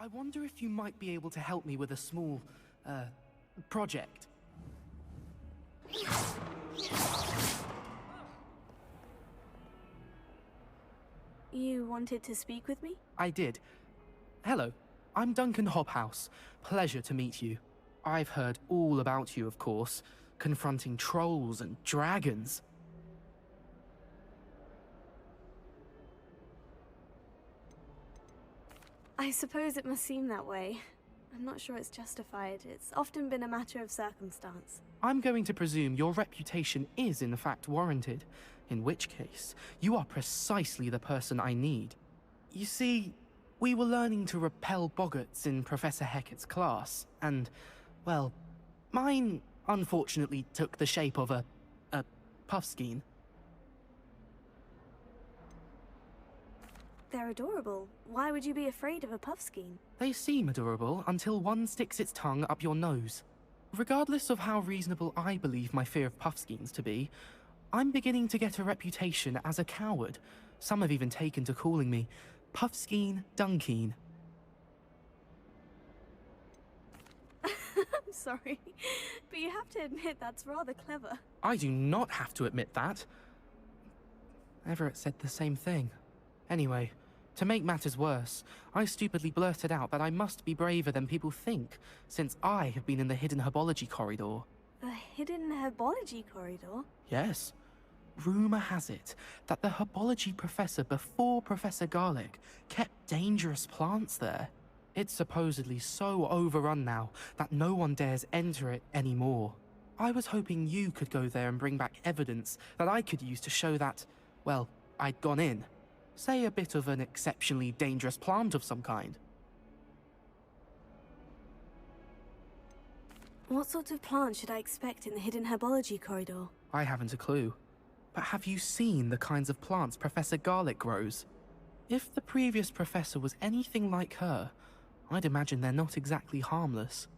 I wonder if you might be able to help me with a small, project. You wanted to speak with me? I did. Hello, I'm Duncan Hobhouse. Pleasure to meet you. I've heard all about you, of course, confronting trolls and dragons. I suppose it must seem that way. I'm not sure it's justified. It's often been a matter of circumstance. I'm going to presume your reputation is in fact warranted, in which case, you are precisely the person I need. You see, we were learning to repel boggarts in Professor Hecat's class, and, well, mine unfortunately took the shape of a puffskein. They're adorable. Why would you be afraid of a puffskein? They seem adorable until one sticks its tongue up your nose. Regardless of how reasonable I believe my fear of puffskeins to be, I'm beginning to get a reputation as a coward. Some have even taken to calling me Puffskein Dunkeen. I'm sorry, but you have to admit that's rather clever. I do not have to admit that. Everett said the same thing. Anyway, to make matters worse, I stupidly blurted out that I must be braver than people think, since I have been in the hidden herbology corridor. The hidden herbology corridor? Yes. Rumour has it that the herbology professor before Professor Garlick kept dangerous plants there. It's supposedly so overrun now that no one dares enter it anymore. I was hoping you could go there and bring back evidence that I could use to show that, well, I'd gone in. Say a bit of an exceptionally dangerous plant of some kind. What sort of plant should I expect in the hidden herbology corridor? I haven't a clue. But have you seen the kinds of plants Professor Garlick grows? If the previous professor was anything like her, I'd imagine they're not exactly harmless.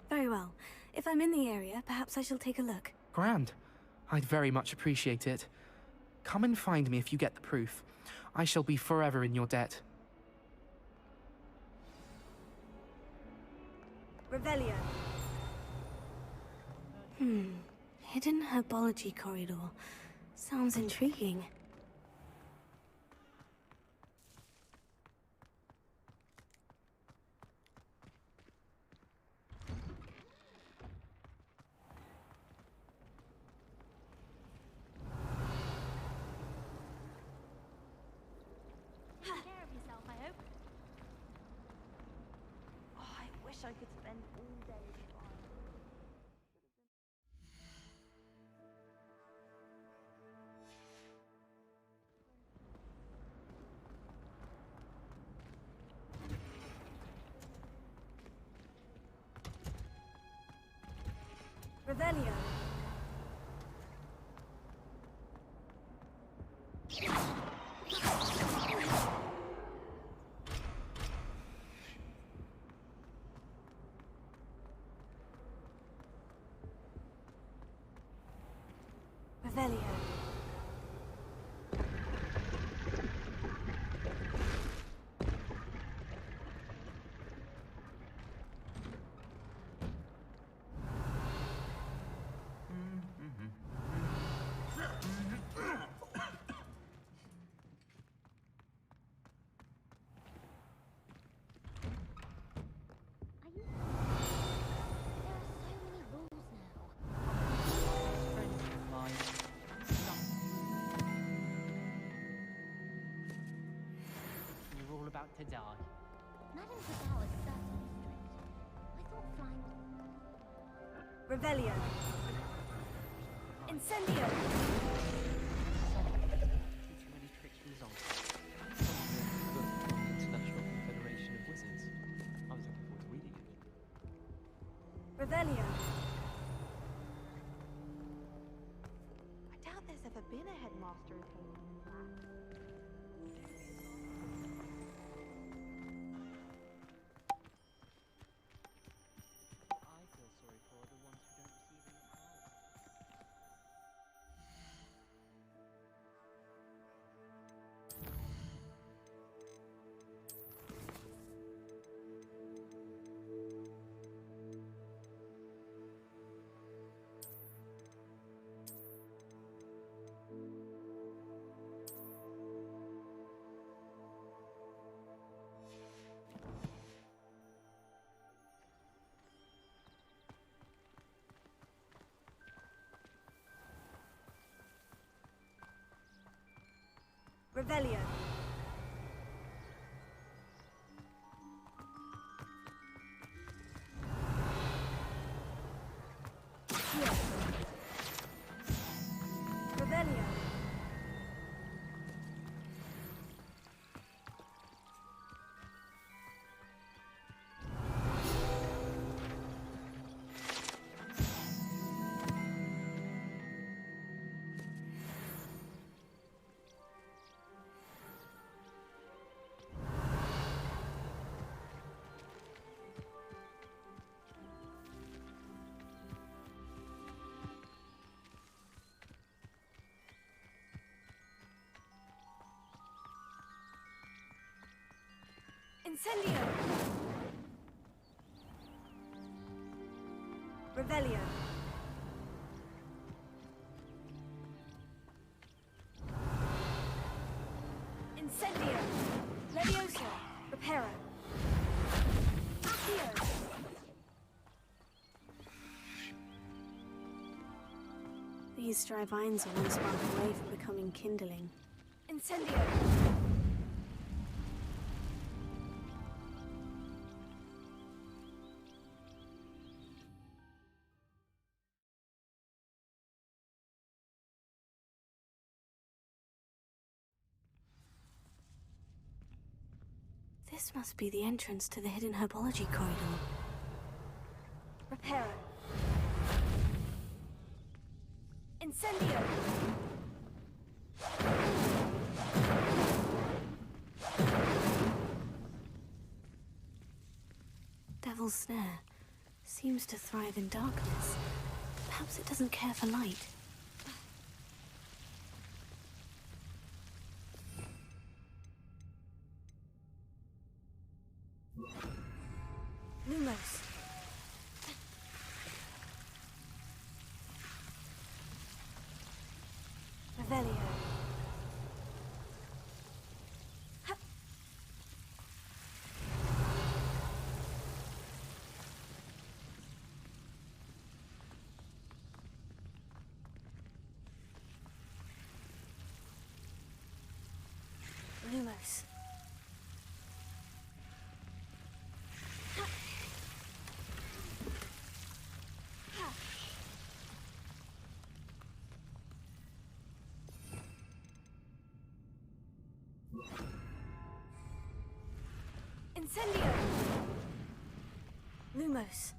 Very well. If I'm in the area, perhaps I shall take a look. Grand. I'd very much appreciate it. Come and find me if you get the proof. I shall be forever in your debt. Revelio. Hidden herbology corridor. Sounds intriguing. I could spend all day flying. Revelio. Revelio. About to die. Madame Vidal is certainly strict. I thought flying... Revelio. Incendio. Teaching many tricks from Zonk. International Confederation of Wizards. I was looking forward to reading it. Revelio. I doubt there's ever been a headmaster in Hogwarts like that. I feel sorry for the ones who don't receive any powers. Revelio. Accio. Revelio. Incendio! Revelio. Incendio! Levioso! Reparo! Accio! These dry vines are one spark away from becoming kindling. Incendio! This must be the entrance to the hidden herbology corridor. Reparo. Incendio! Devil's Snare seems to thrive in darkness. Perhaps it doesn't care for light. Lumos. Revelio. Ha. Lumos. Incendio! Lumos.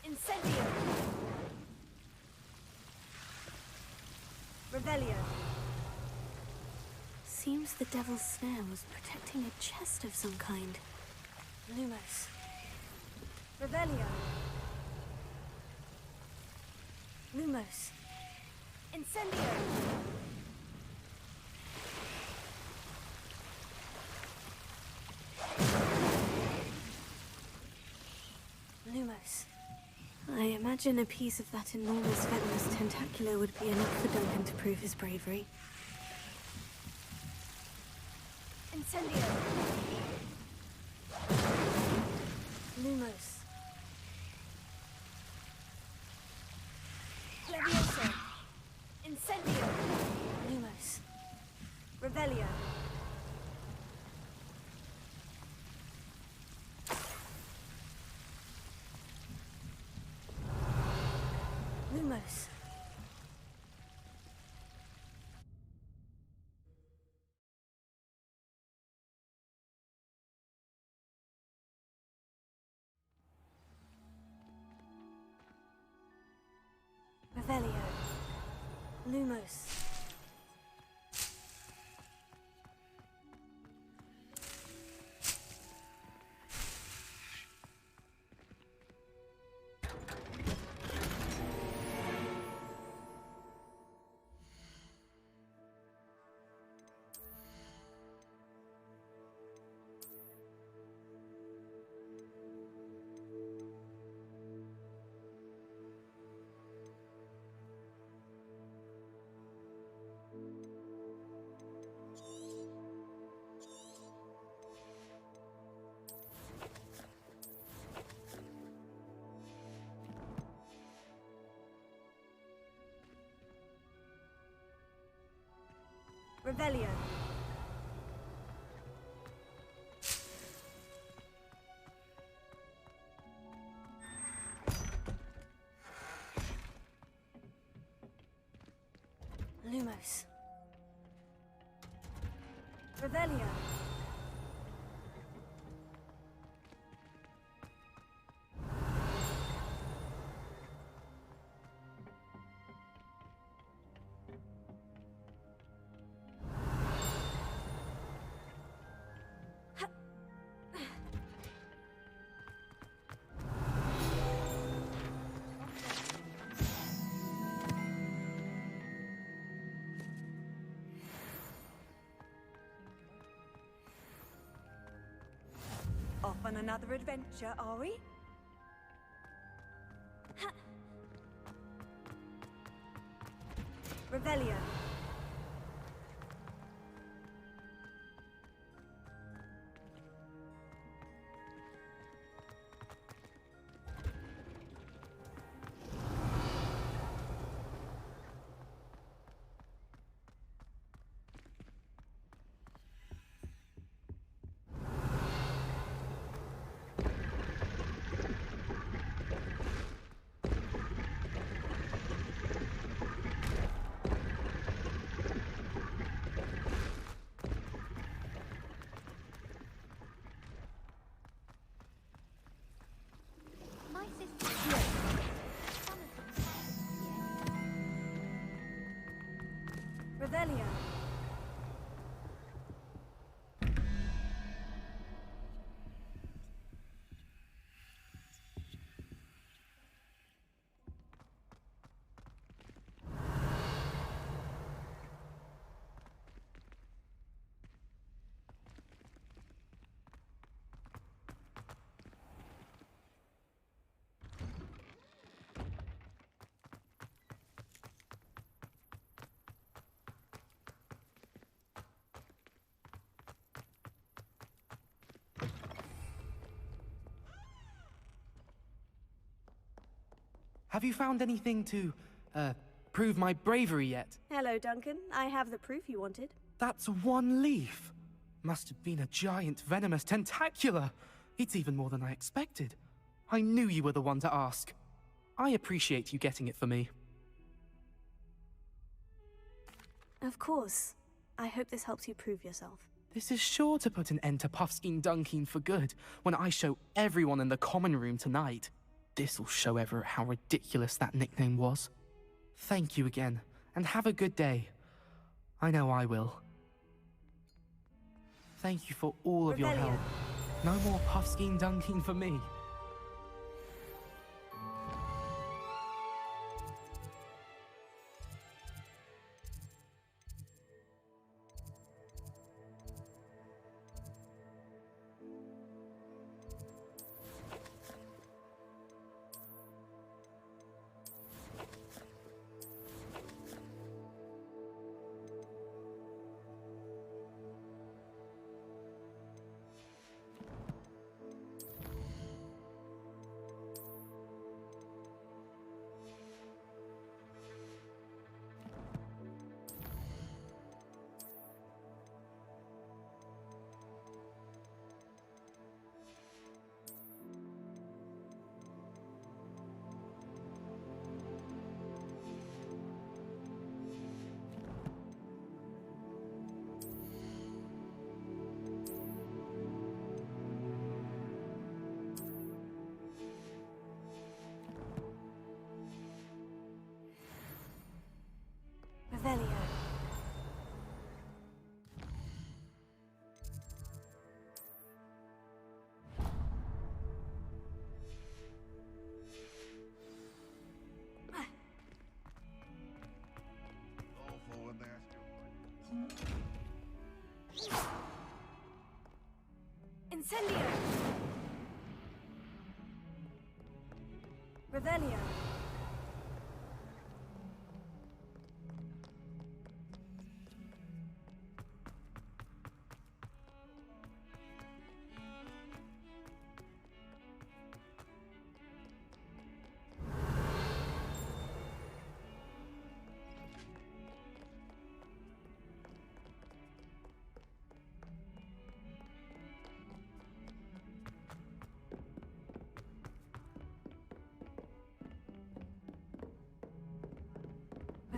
Incendio! Revelio. Seems the Devil's Snare was protecting a chest of some kind. Lumos. Revelio. Lumos. Incendio. Lumos. I imagine a piece of that enormous venomous tentacular would be enough for Duncan to prove his bravery. Incendio! Lumos. Levioso! Incendio! Lumos. Revelio. Lumos. Revelio. Lumos. Revelio. Lumos. Revelio. Off on another adventure, are we? Revelio. My sister. Yes. Revelio. Have you found anything to, prove my bravery yet? Hello, Duncan. I have the proof you wanted. That's one leaf. Must have been a giant venomous tentacula. It's even more than I expected. I knew you were the one to ask. I appreciate you getting it for me. Of course. I hope this helps you prove yourself. This is sure to put an end to Puffskein Dunkeen for good when I show everyone in the common room tonight. This'll show Everett how ridiculous that nickname was. Thank you again, and have a good day. I know I will. Thank you for all of your Revelio. help. No more Puffskein Dunkeen for me. Revelio. Awful when they ask you. Incendio. Revelio.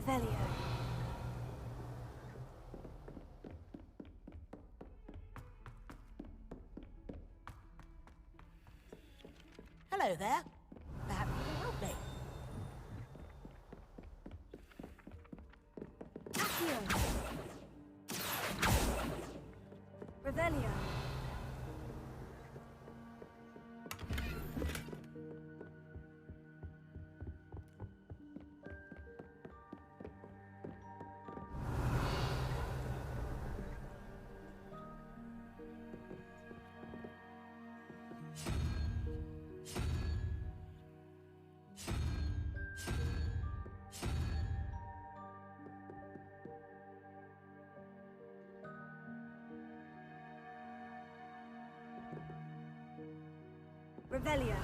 Revelio. Hello there. Perhaps you can help me. Accio. Revelio. Revelio.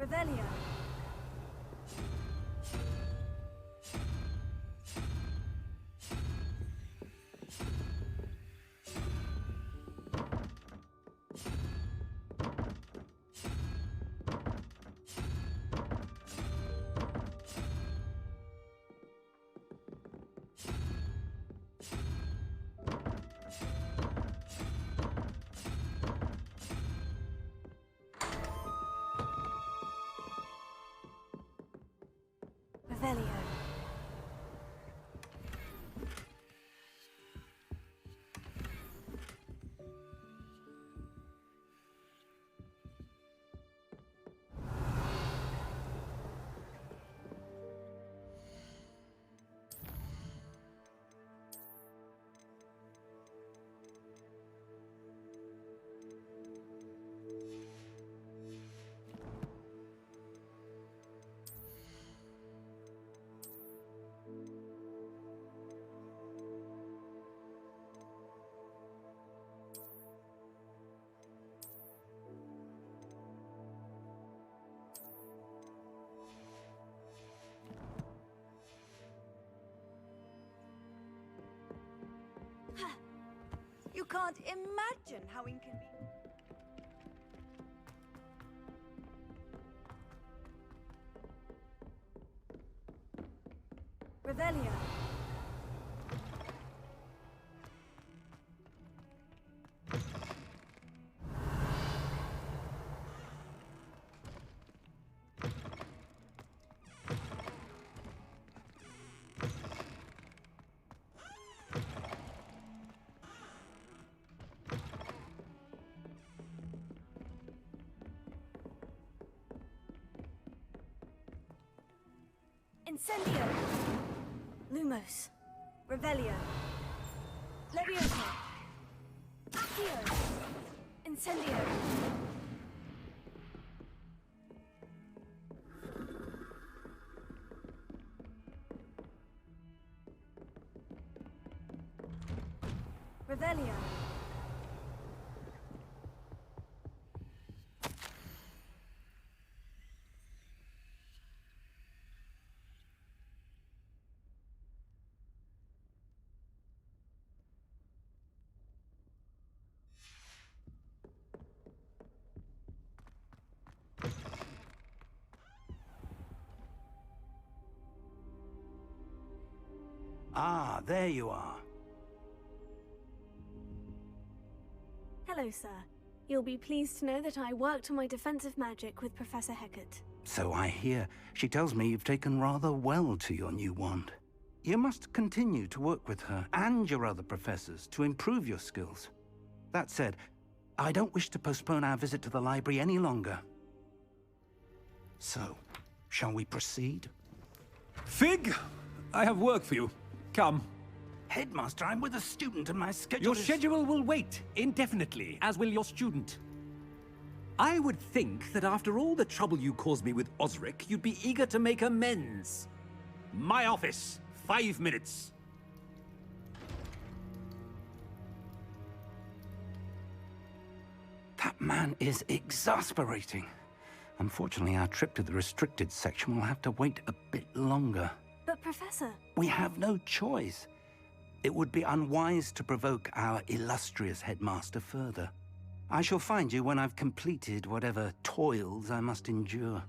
Revelio. Revelio. You can't imagine how inconvenient. Revelio. Incendio. Lumos. Revelio. Levioso. Accio. Incendio. Revelio. Ah, there you are. Hello, sir. You'll be pleased to know that I worked on my defensive magic with Professor Hecat. So I hear. She tells me you've taken rather well to your new wand. You must continue to work with her and your other professors to improve your skills. That said, I don't wish to postpone our visit to the library any longer. So, shall we proceed? Fig, I have work for you. Come. Headmaster, I'm with a student and my schedule Your is... schedule will wait indefinitely, as will your student. I would think that after all the trouble you caused me with Osric, you'd be eager to make amends. My office, 5 minutes. That man is exasperating. Unfortunately, our trip to the restricted section will have to wait a bit longer. But Professor... We have no choice. It would be unwise to provoke our illustrious headmaster further. I shall find you when I've completed whatever toils I must endure.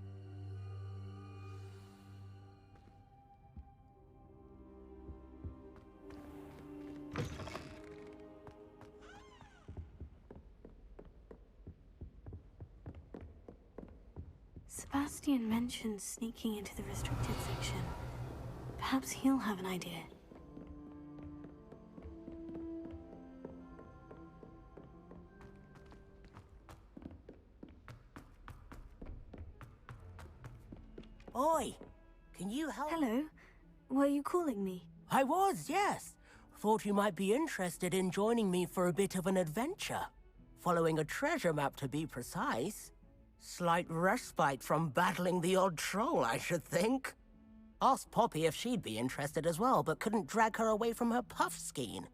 Sebastian mentioned sneaking into the restricted section. Perhaps he'll have an idea. Oi, can you help? Hello? Were you calling me? I was, yes. Thought you might be interested in joining me for a bit of an adventure. Following a treasure map, to be precise. Slight respite from battling the odd troll, I should think. Asked Poppy if she'd be interested as well, but couldn't drag her away from her puff skein.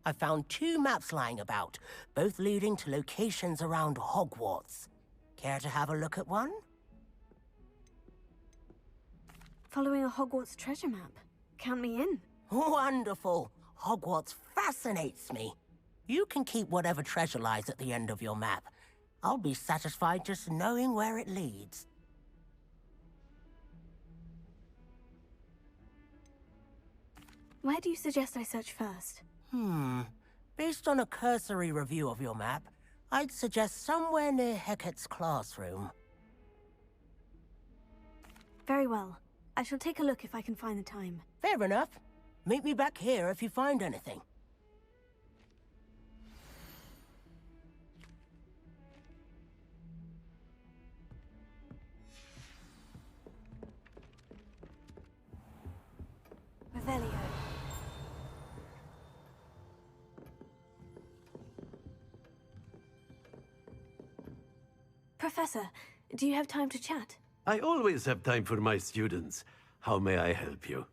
I found 2 maps lying about, both leading to locations around Hogwarts. Care to have a look at one? Following a Hogwarts treasure map. Count me in. Wonderful. Hogwarts fascinates me. You can keep whatever treasure lies at the end of your map. I'll be satisfied just knowing where it leads. Where do you suggest I search first? Based on a cursory review of your map, I'd suggest somewhere near Hecat's classroom. Very well. I shall take a look if I can find the time. Fair enough. Meet me back here if you find anything. Revelio. Professor, do you have time to chat? I always have time for my students. How may I help you?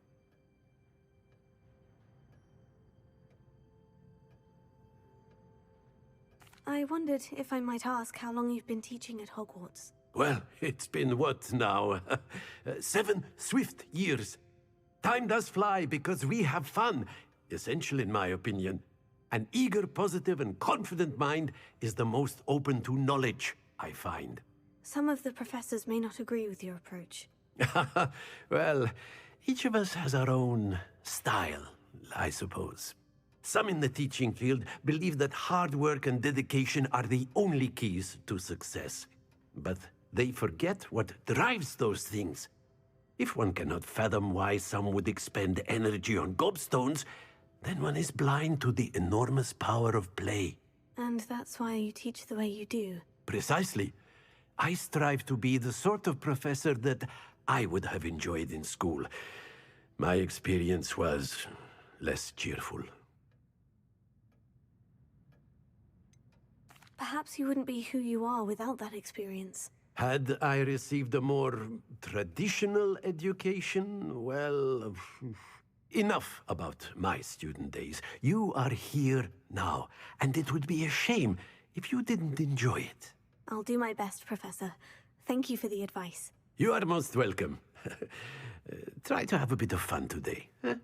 I wondered if I might ask how long you've been teaching at Hogwarts. Well, it's been what now? 7 swift years. Time does fly because we have fun. Essential in my opinion. An eager, positive, and confident mind is the most open to knowledge, I find. Some of the professors may not agree with your approach. Well, each of us has our own style, I suppose. Some in the teaching field believe that hard work and dedication are the only keys to success. But they forget what drives those things. If one cannot fathom why some would expend energy on gobstones, then one is blind to the enormous power of play. And that's why you teach the way you do. Precisely. I strive to be the sort of professor that I would have enjoyed in school. My experience was less cheerful. Perhaps you wouldn't be who you are without that experience. Had I received a more traditional education, well, enough about my student days. You are here now, and it would be a shame if you didn't enjoy it. I'll do my best, Professor. Thank you for the advice. You are most welcome. Try to have a bit of fun today. Huh?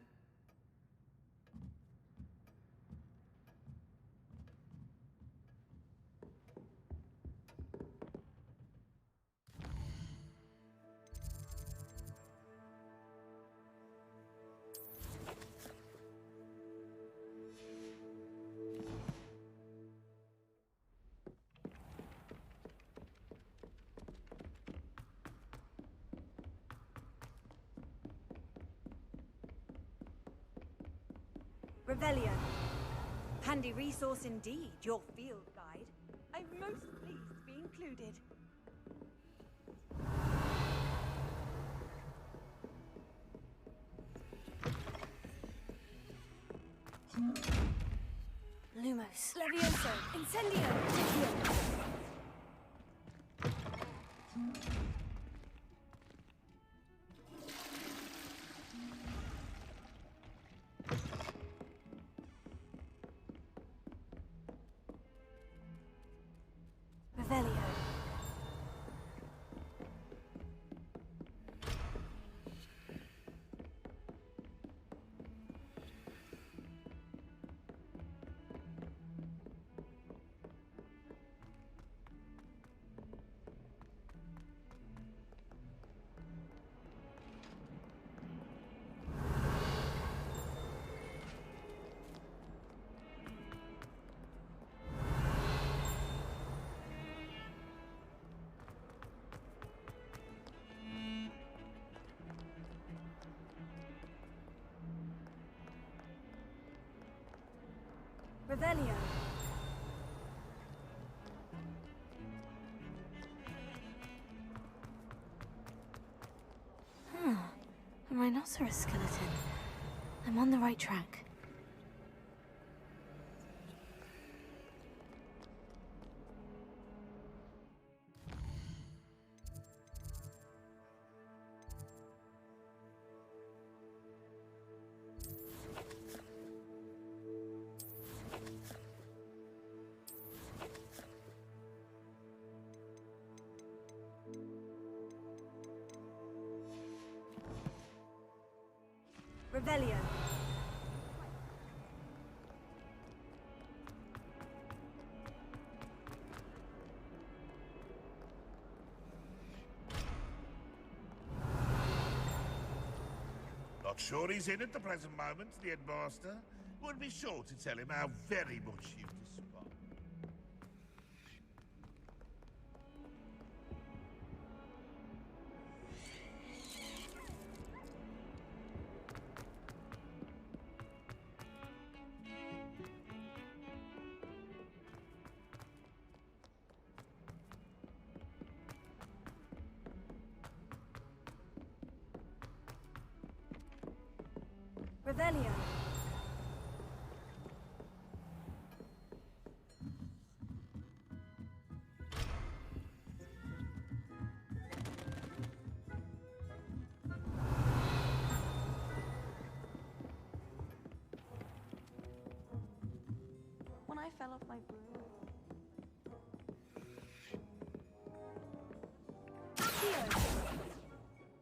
Revelio. Handy resource indeed, your field guide. I'm most pleased to be included. Lumos. Levioso. Incendio. Revelio. A rhinoceros skeleton. I'm on the right track. Revelio. Not sure he's in at the present moment, the headmaster. Would be sure to tell him how very much you despise. Revelio. When I fell off my broom.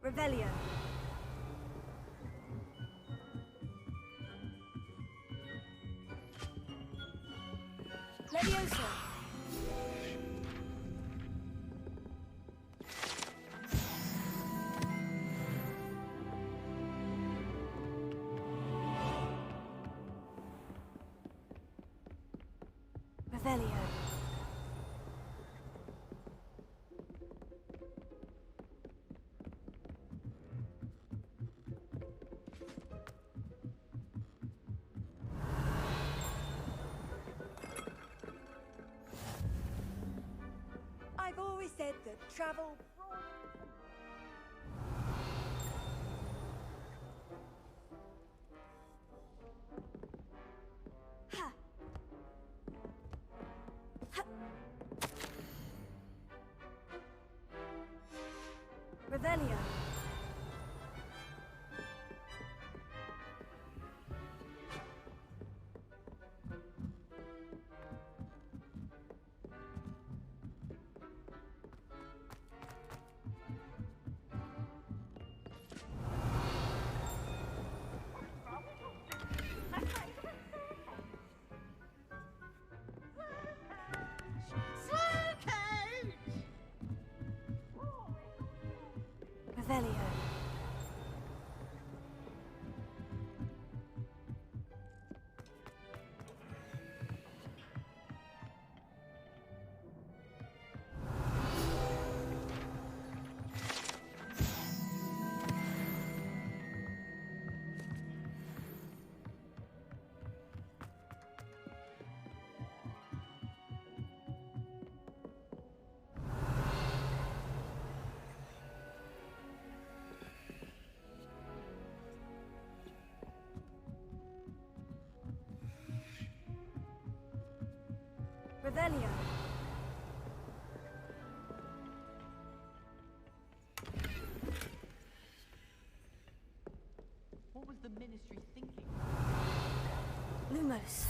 Revelio. Leviosa. Revelio. I've always said that travel. Ha. Ha. Revelio. Revelio. Revelio. What was the Ministry thinking? Lumos.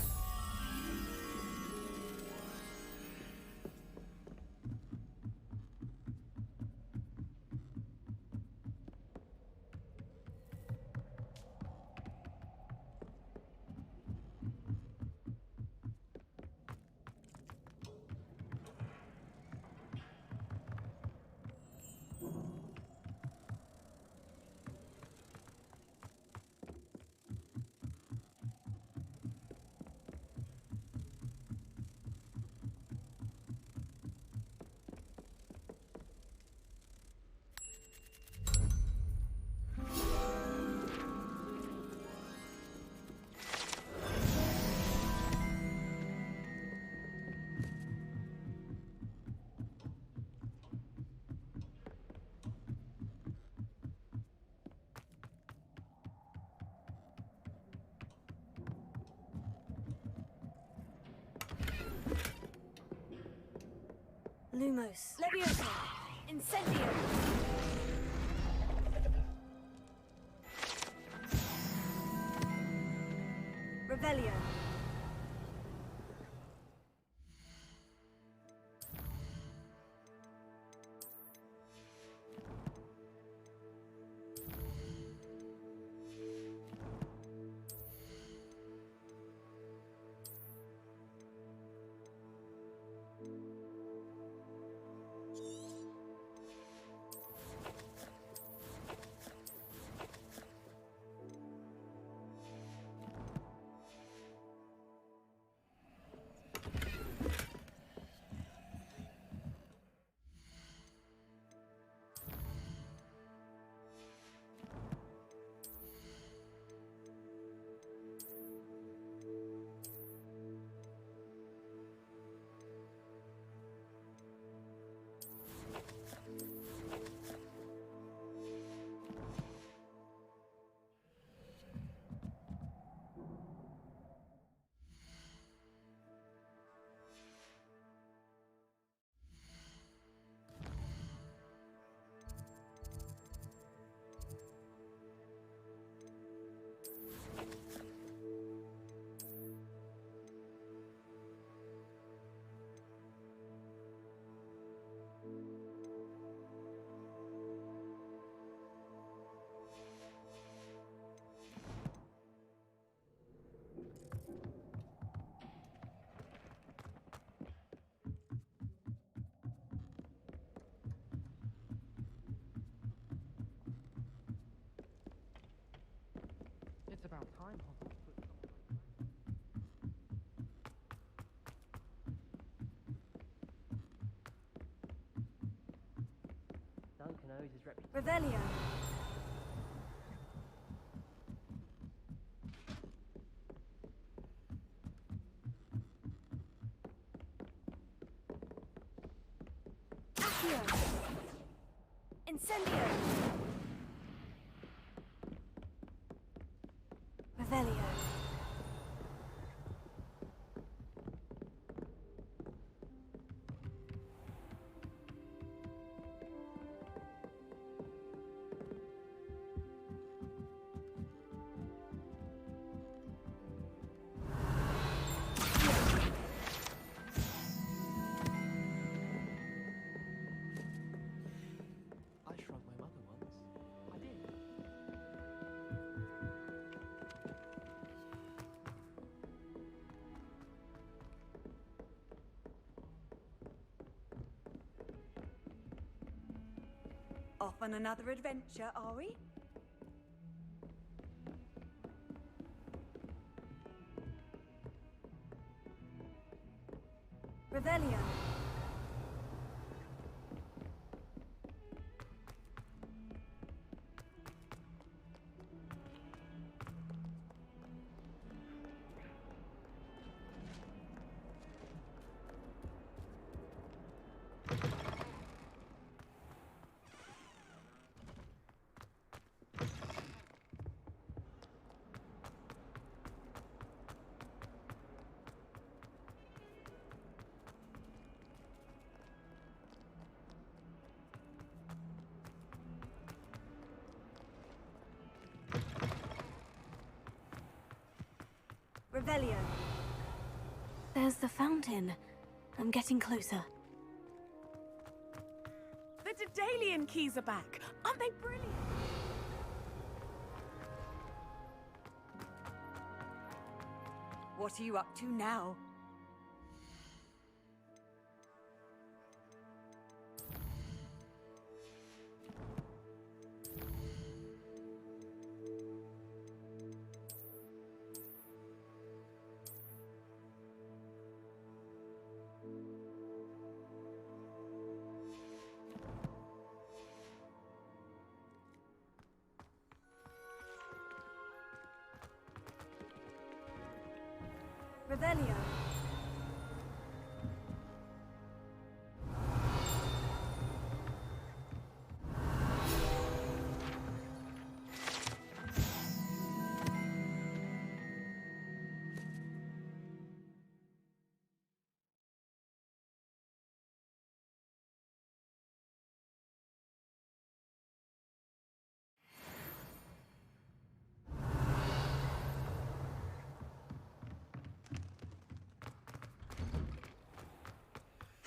Lumos. Leviosa! Incendio! Revelio! It's about time Hogwarts put someone like that. Duncan owes his reputation. Revelio! Accio! Incendio! Revelio! I shrugged my mother once. I did. Off on another adventure, are we? Revelio! Revelio! There's the fountain. I'm getting closer. The Daedalian keys are back. Aren't they brilliant? What are you up to now? Revelio!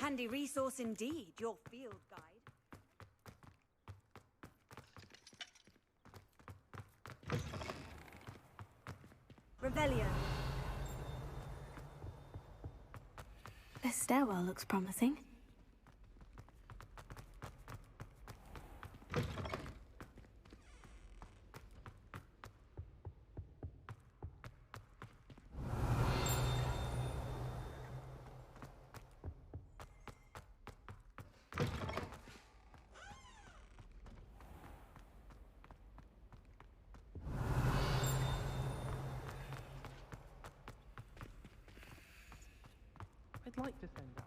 Handy resource indeed, your field guide. Revelio. This stairwell looks promising. I'd like to send out.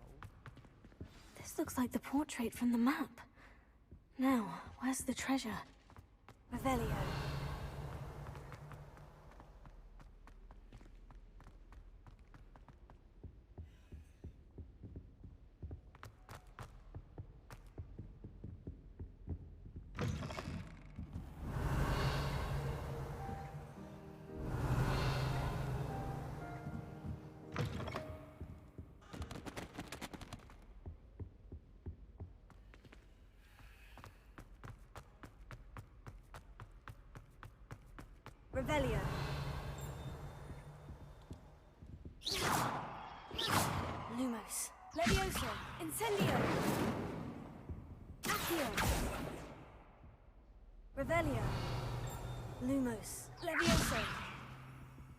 This looks like the portrait from the map. Now, where's the treasure? Revelio. Revelio. Lumos. Levioso. Incendio. Accio. Revelio. Lumos. Levioso.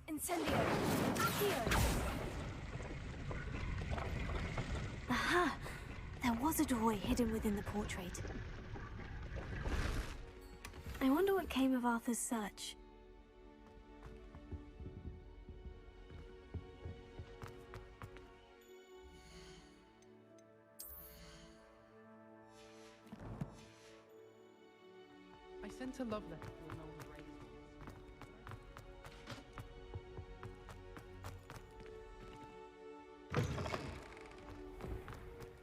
Incendio. Accio. Aha! There was a doorway hidden within the portrait. I wonder what came of Arthur's search. I sent a love letter to an old race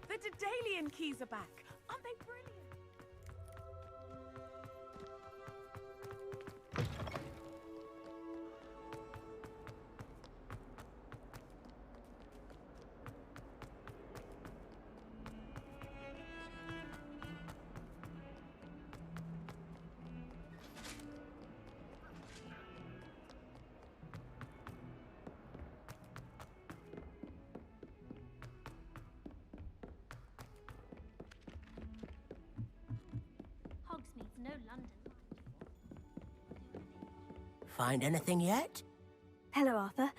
The Daedalian keys are back. Aren't they brilliant? Hogsmeade's no London. Find anything yet? Hello, Arthur.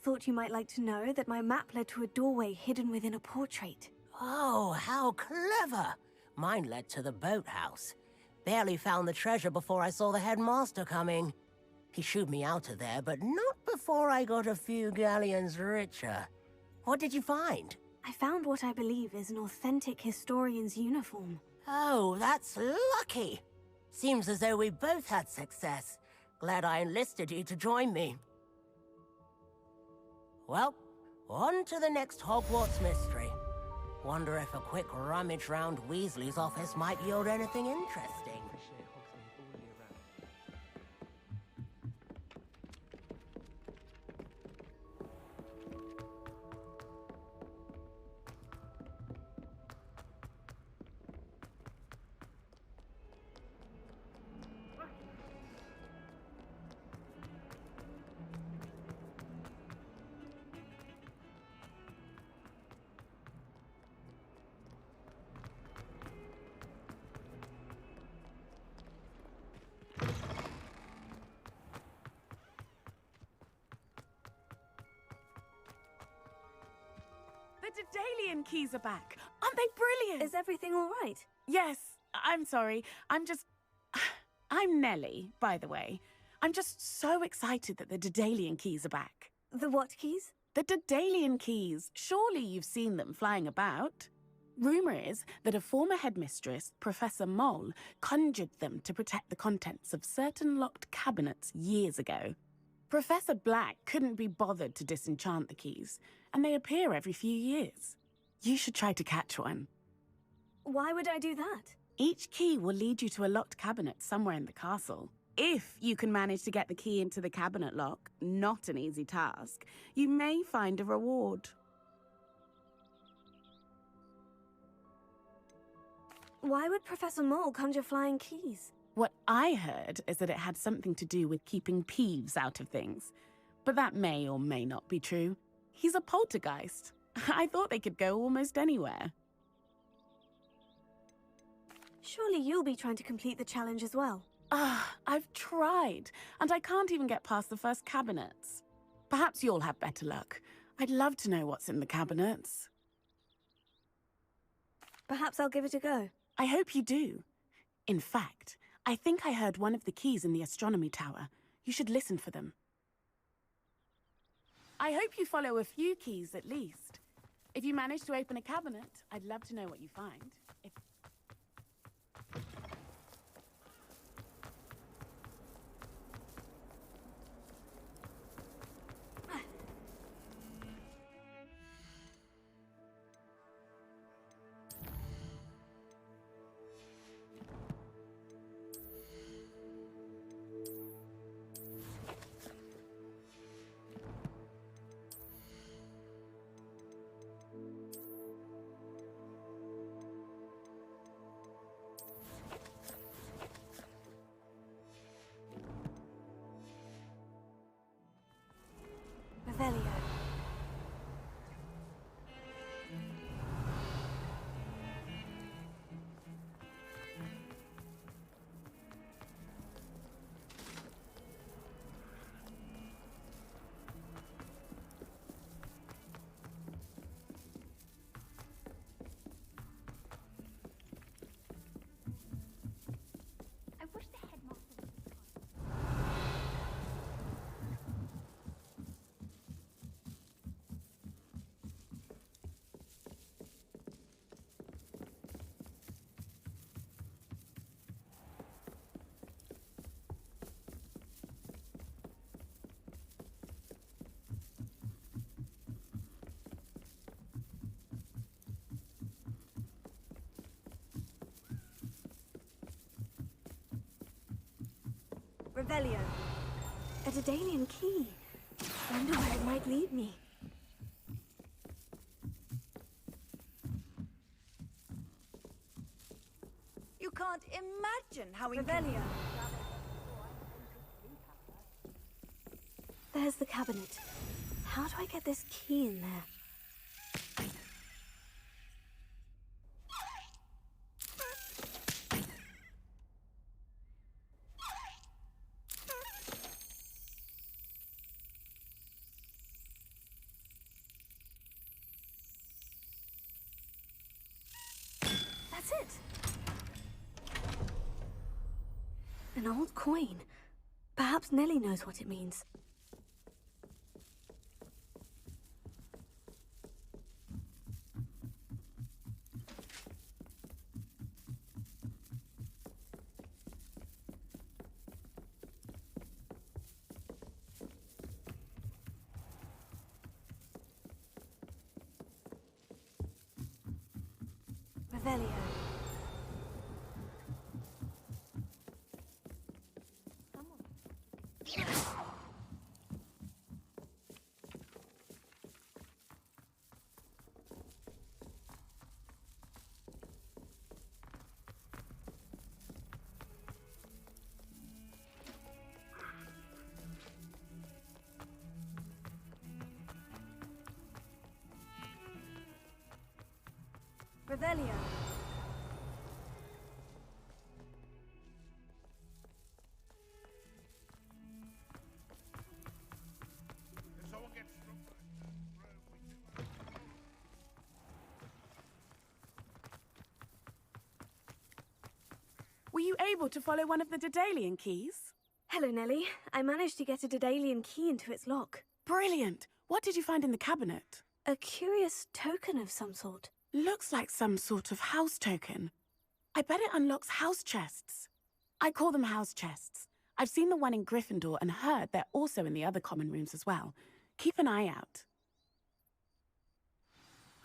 Thought you might like to know that my map led to a doorway hidden within a portrait. Oh, how clever! Mine led to the boathouse. Barely found the treasure before I saw the headmaster coming. He shooed me out of there, but not before I got a few galleons richer. What did you find? I found what I believe is an authentic historian's uniform. Oh, that's lucky. Seems as though we both had success. Glad I enlisted you to join me. Well, on to the next Hogwarts mystery. Wonder if a quick rummage round Weasley's office might yield anything interesting. Appreciate Hogsmeade all year round. The Daedalian keys are back. Aren't they brilliant? Is everything all right? Yes, I'm sorry. I'm Nellie, by the way. I'm just so excited that the Daedalian keys are back. The what keys? The Daedalian keys. Surely you've seen them flying about. Rumour is that a former headmistress, Professor Mole, conjured them to protect the contents of certain locked cabinets years ago. Professor Black couldn't be bothered to disenchant the keys, and they appear every few years. You should try to catch one. Why would I do that? Each key will lead you to a locked cabinet somewhere in the castle. If you can manage to get the key into the cabinet lock, not an easy task, you may find a reward. Why would Professor Mole conjure flying keys? What I heard is that it had something to do with keeping Peeves out of things. But that may or may not be true. He's a poltergeist. I thought they could go almost anywhere. Surely you'll be trying to complete the challenge as well. I've tried, and I can't even get past the first cabinets. Perhaps you'll have better luck. I'd love to know what's in the cabinets. Perhaps I'll give it a go. I hope you do. In fact, I think I heard one of the keys in the astronomy tower. You should listen for them. I hope you follow a few keys at least. If you manage to open a cabinet, I'd love to know what you find. Revelio. I wish the headmaster would be Revelio. A Daedalian key. Wonder where it might lead me. You can't imagine how Revelio. There's the cabinet. How do I get this key in there? That's it. An old coin. Perhaps Nellie knows what it means. Revelio. Revelio. If someone gets struck by Were you able to follow one of the Daedalian keys? Hello, Nellie. I managed to get a Daedalian key into its lock. Brilliant! What did you find in the cabinet? A curious token of some sort. Looks like some sort of house token. I bet it unlocks house chests. I call them house chests. I've seen the one in Gryffindor and heard they're also in the other common rooms as well. Keep an eye out.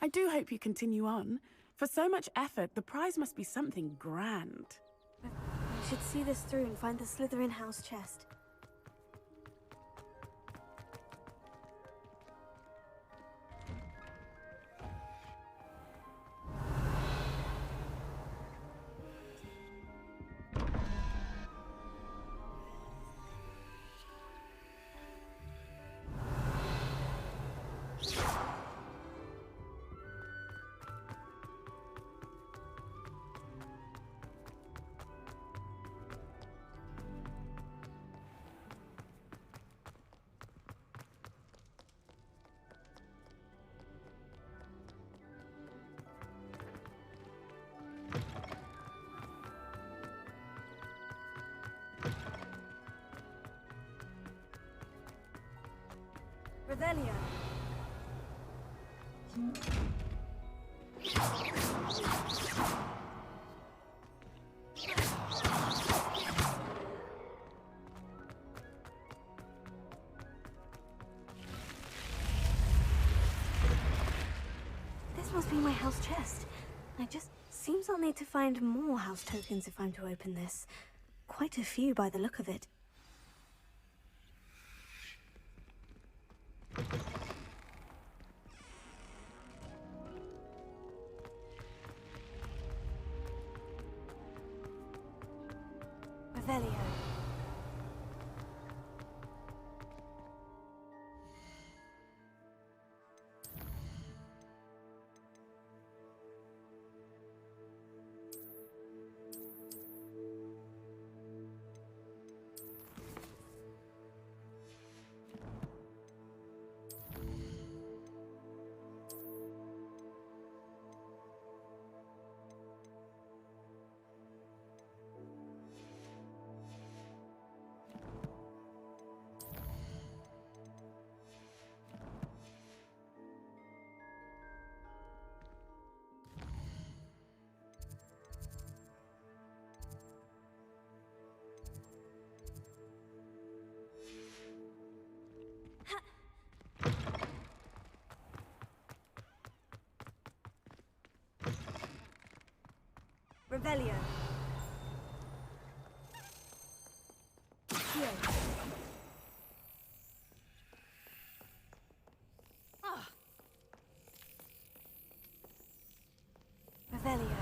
I do hope you continue on. For so much effort, the prize must be something grand. I should see this through and find the Slytherin house chest. Revelio. This must be my house chest. Seems I'll need to find more house tokens if I'm to open this. Quite a few by the look of it. Revelio. Revelio. Here. Revelio.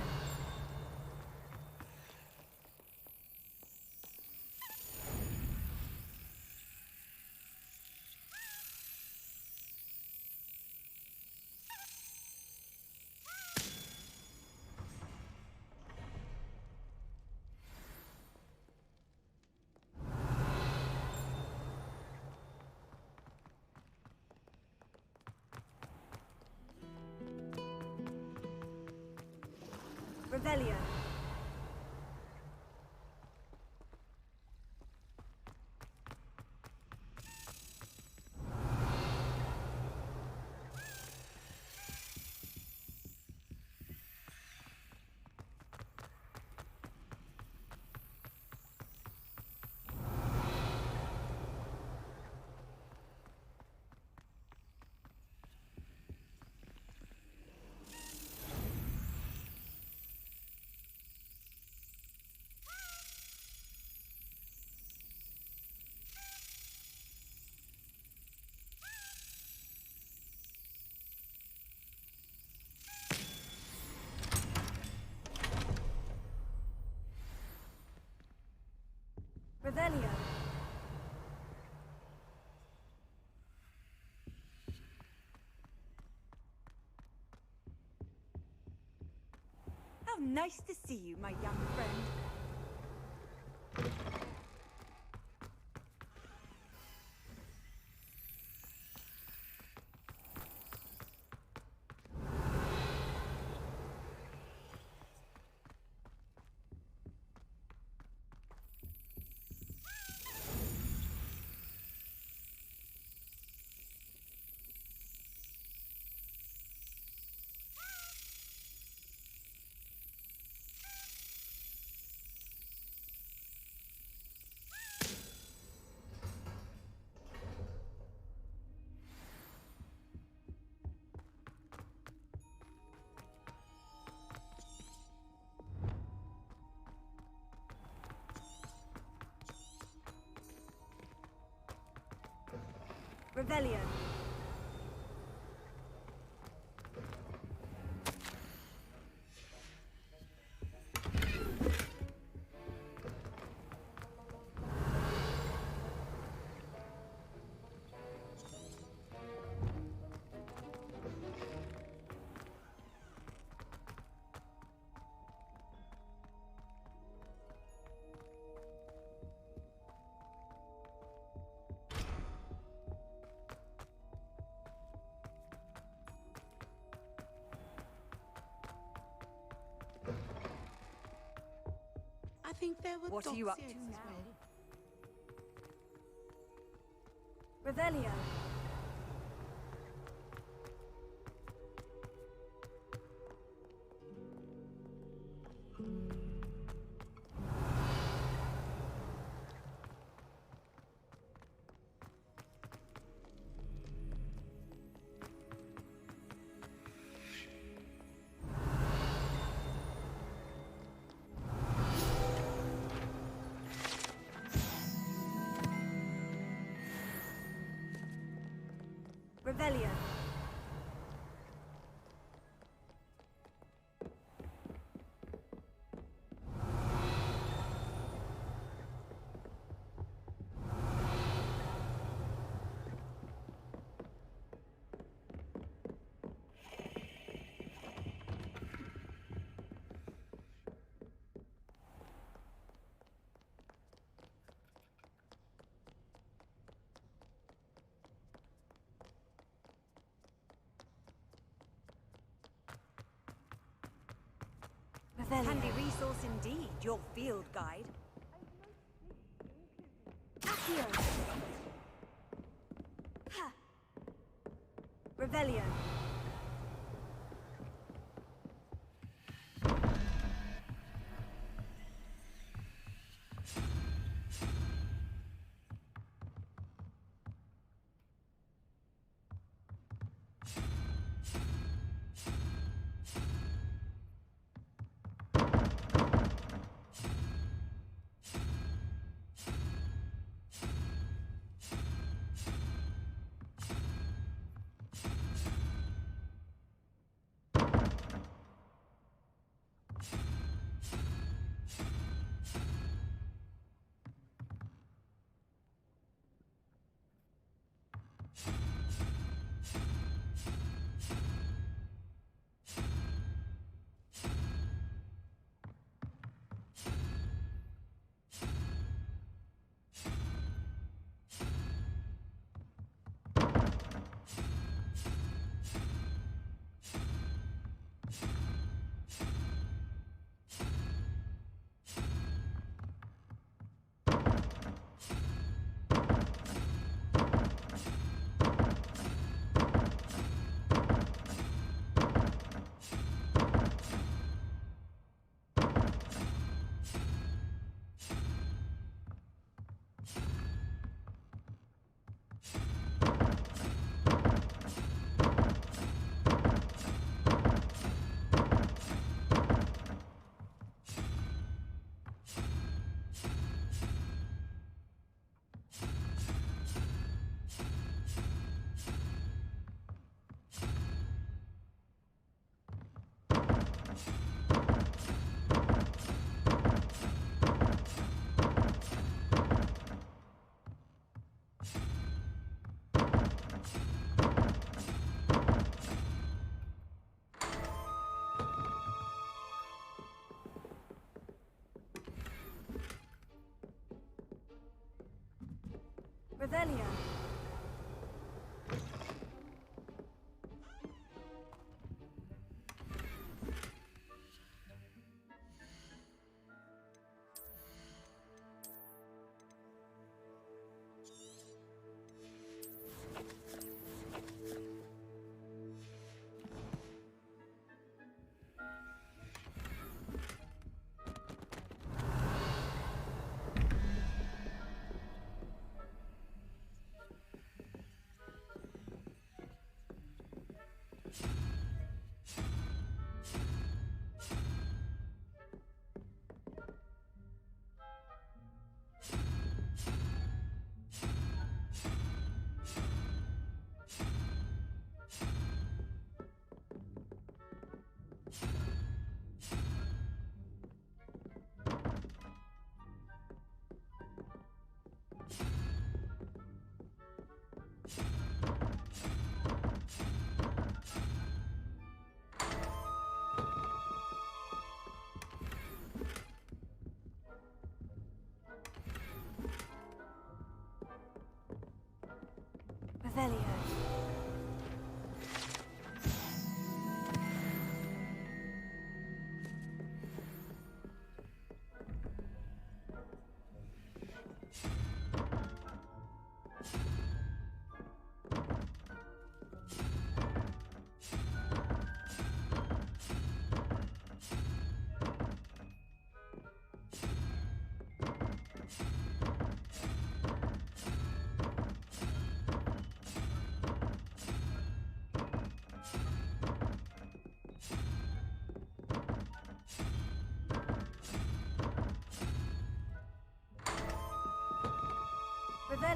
Revelio. Revelio. How nice to see you, my young friend. Revelio. I think there were What are you up to dogs here as now? Revelio. Revelio. Handy resource indeed, your field guide. Accio. Ha. Revelio. Revelio.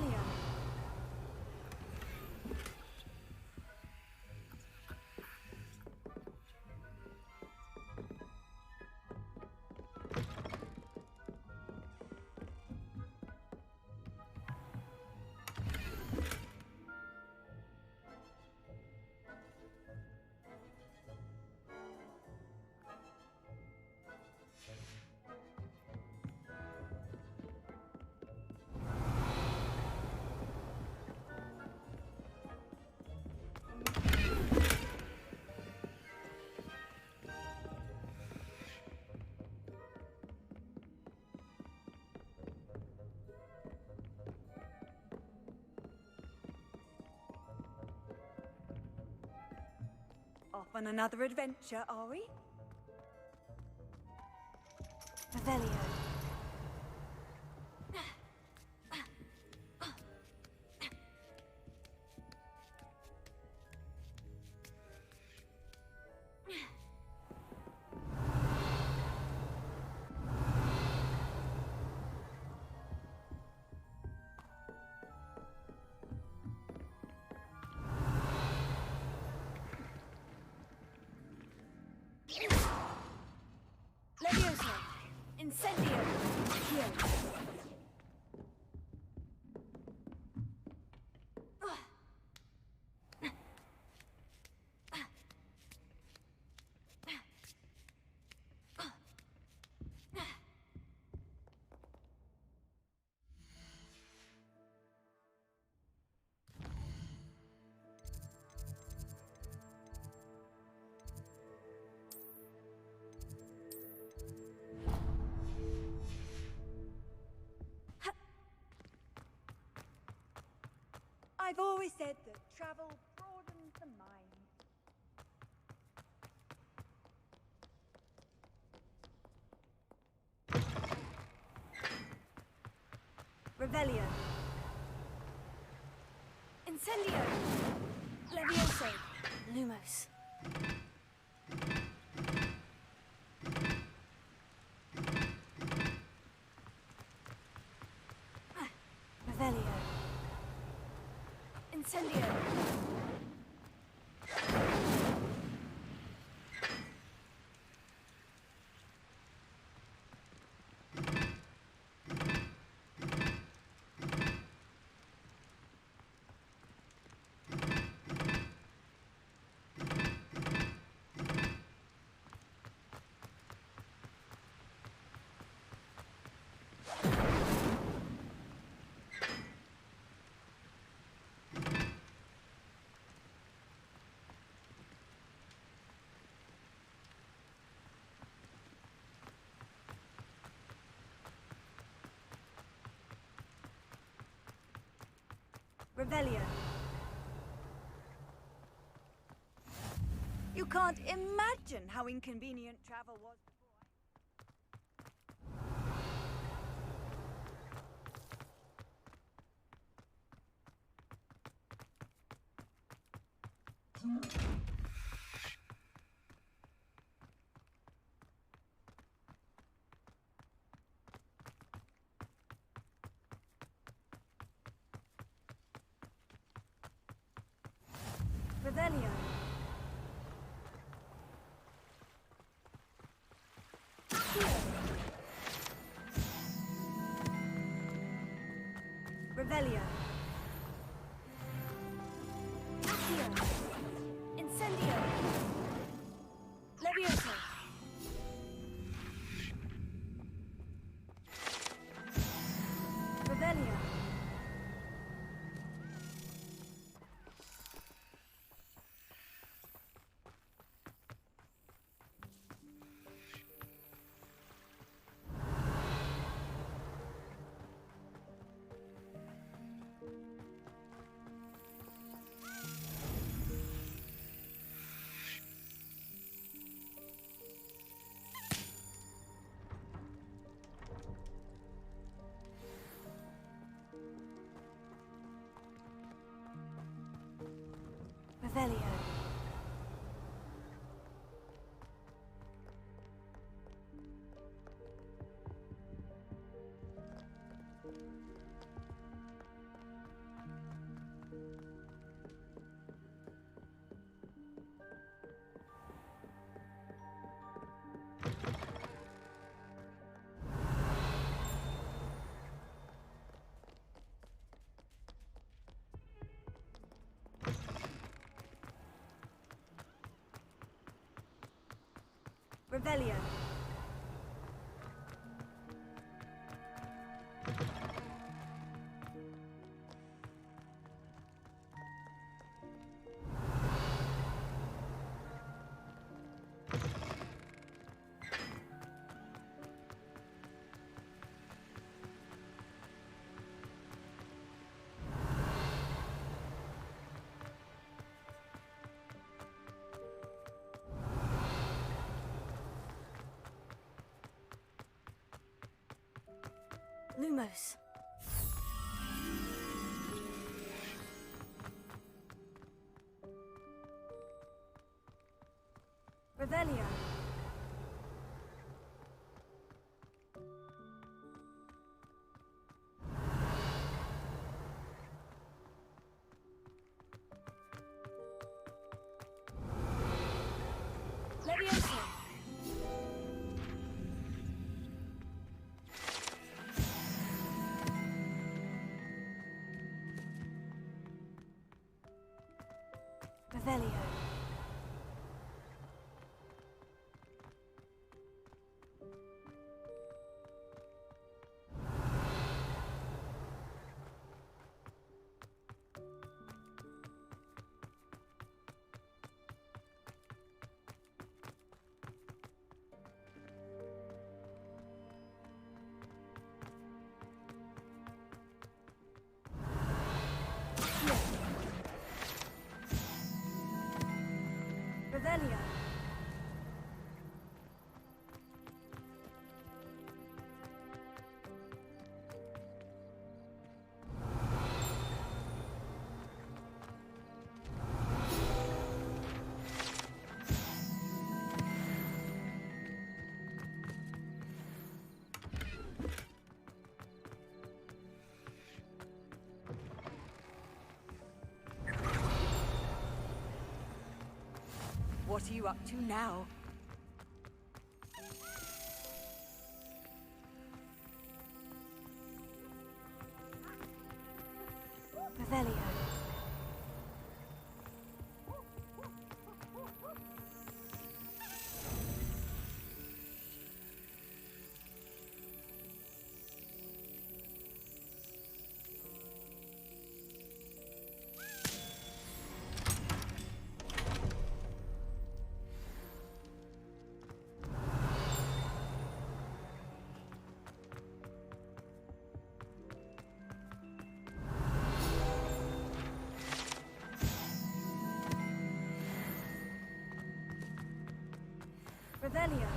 Revelio. Off on another adventure, are we? Revelio. Levioso! Incendio! Accio! I've always said that travel broadens the mind. Revelio. Incendio. Levioso. Lumos. Revelio. Incendio. Revelio. You can't imagine how inconvenient travel was before. Revelio. Revelio. Accio. Incendio. Levioso. Revelio. Revelio. Revelio. Lumos. Revelio. Leviosa. Revelio. Revelio. What are you up to now? Revelio. Revelio.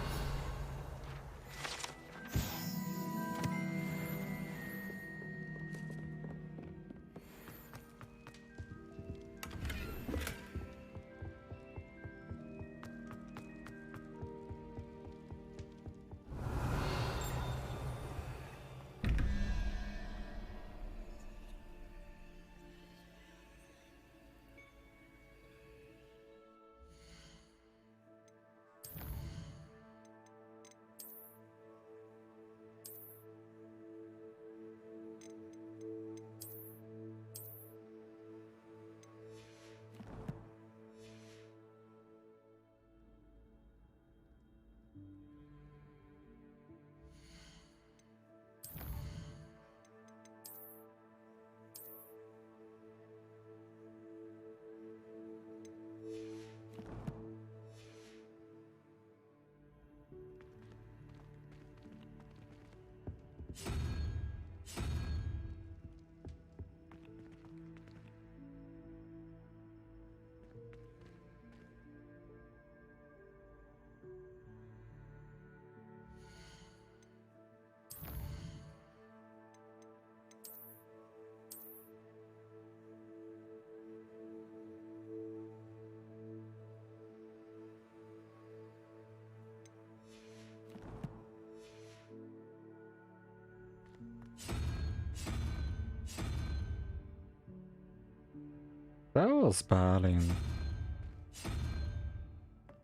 Szevasz, Bálint!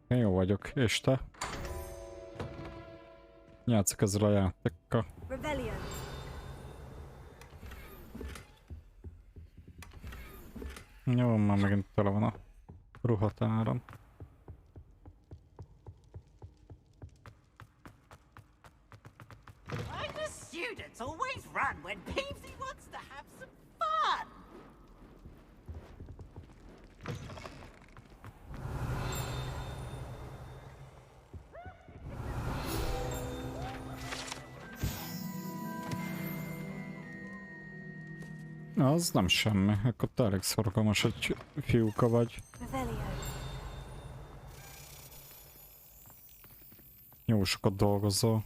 Én jó vagyok, és te? Játszok ezzel a játékkal. Revelio. Jó, már megint tele van a ruhatáram. Why do students always run when Peevesy wants to have some fun? Az nem semmi, akkor te elég szorgalmas egy fiúka vagy. Jó sokat dolgozol.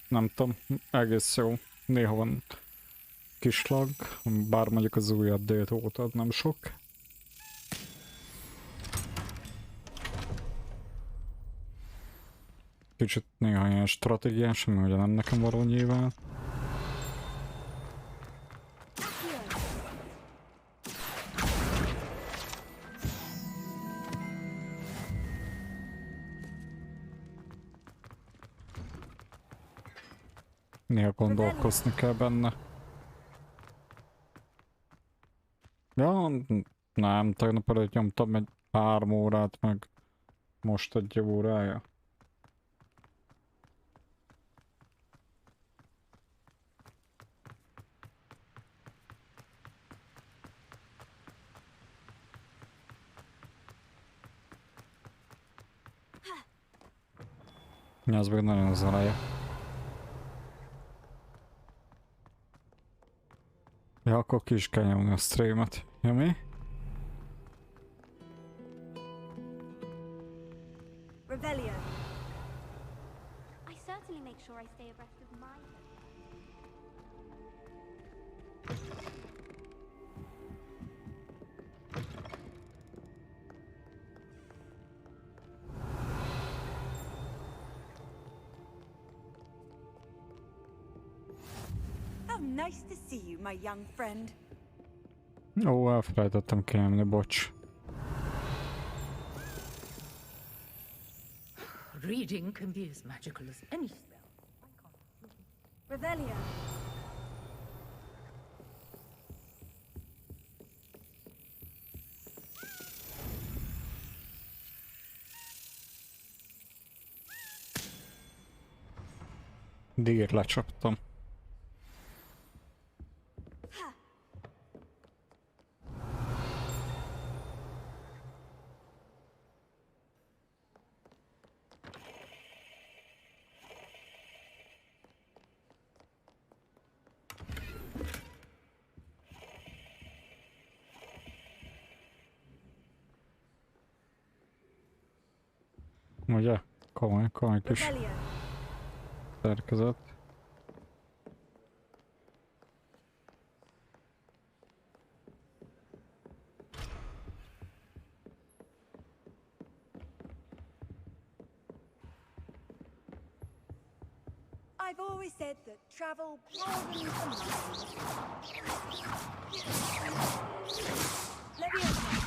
Nem tudom, egész jó. Néha van kislag, bár mondjuk az új update óta nem sok. Kicsit néha ilyen stratégiás, ami ugye nem nekem való nyilván. Néha gondolkozni kell benne. Ja, nem, tegnap előtt nyomtam egy 3 órát, meg most egy órája. Ja, az meg nagyon az eleje. Ja, akkor ki is kell nyomni a streamet. Ja, mi? Rebellion. I certainly make sure I stay abreast of my How nice to see you, my young friend. Ó, elfelejtettem kinyomni, bocs. Reading can be as magical as any spell. Revelio. Dír lecsaptam. Ugye? Komoly kis szerkezet. I've always said that travel broadens the mind. Leviosa.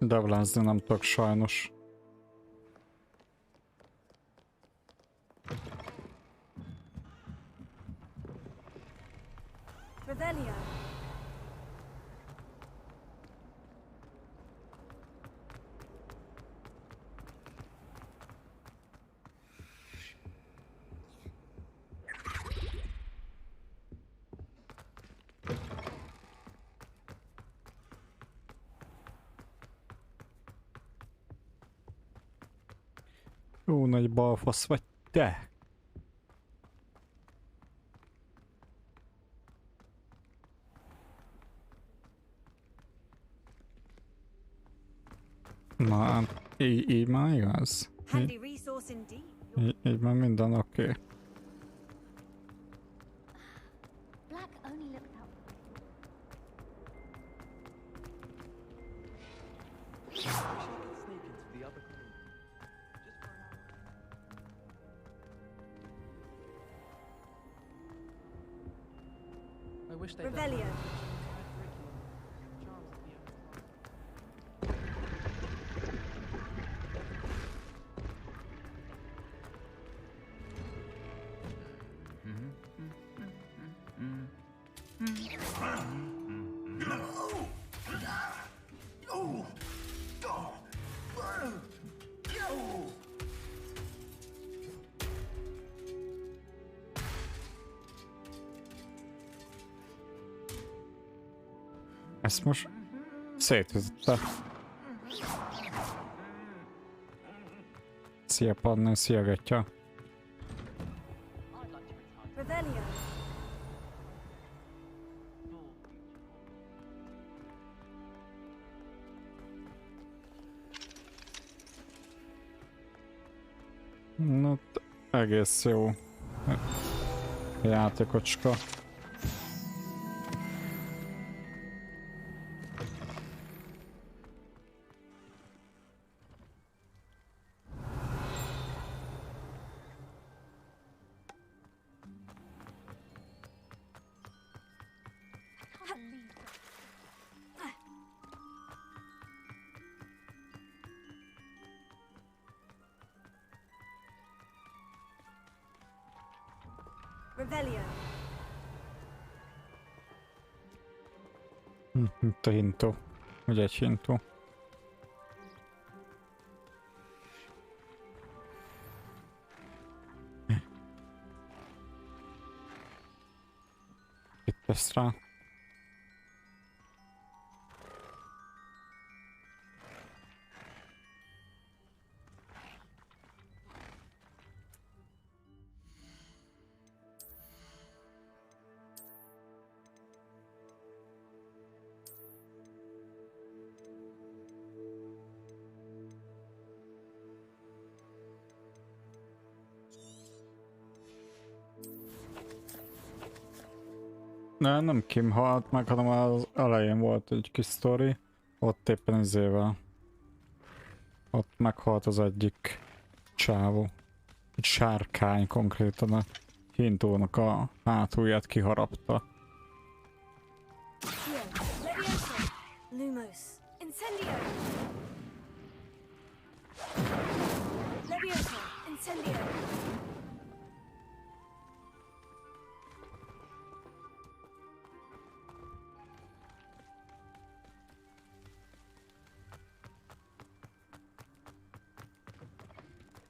Devlázni nem tudok sajnos. Revelio. Jó nagy balfasz vagy te! Na, így már igaz? Handy resource indeed. Így már minden oké. Black only looks out. Wish I could sneak into the other corner. Just for an hour. I wish they'd Revelio. Ezt most szétütötte. Szia Padnő, szia Gatya. Revelio. No, egész jó játékocska. Revelio. Itt a hintó. Vagy egy hintó. Itt lesz rá. Nem Kim halt meg, hanem az elején volt egy kis sztori. Ott éppen izével. Ott meghalt az egyik csávó. Egy sárkány konkrétan a hintónak a hátulját kiharapta. Lumos. Incendio. Leviosa. Incendio.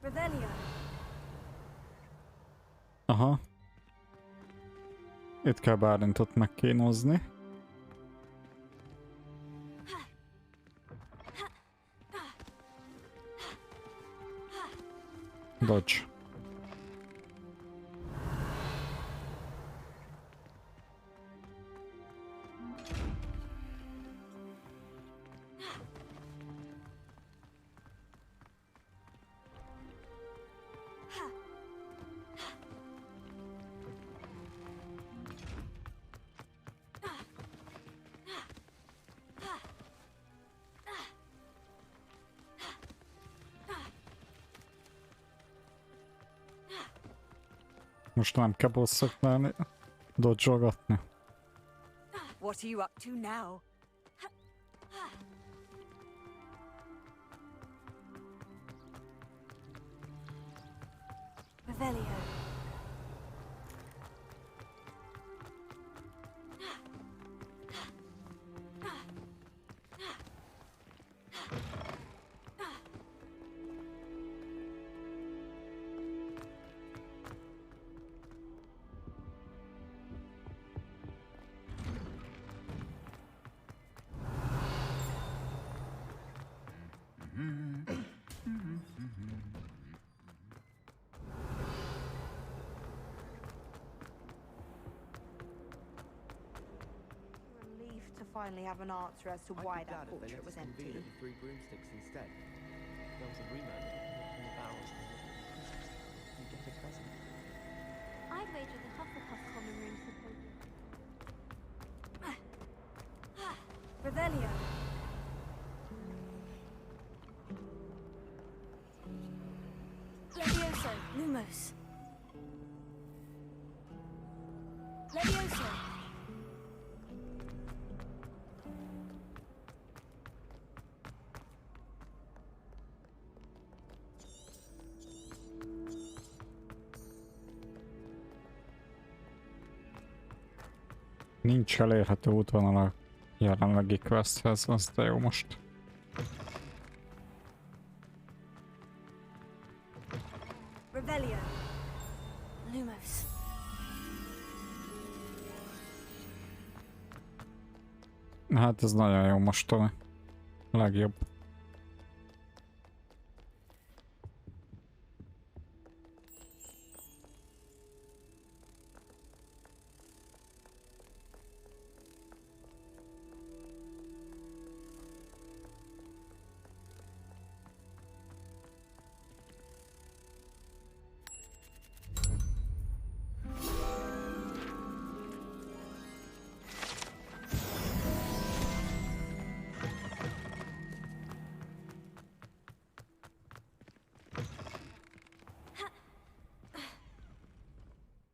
Revelio. Aha. Itt kell Bálintot megkínozni. Dodge. Most nem kell bosszok lenni, dodge-olgatni. What are you up to now? Revelio. Relieved to finally have an answer as to why that portrait was empty. The 3 broomsticks instead. There was a rumor that the barrels Levioso, Lumos. Levioso. Nincs elérhető útvonal a jelenlegi questhez, az de jó most. Revelio. Lumos. Hát ez nagyon jó most, Tomi. Legjobb.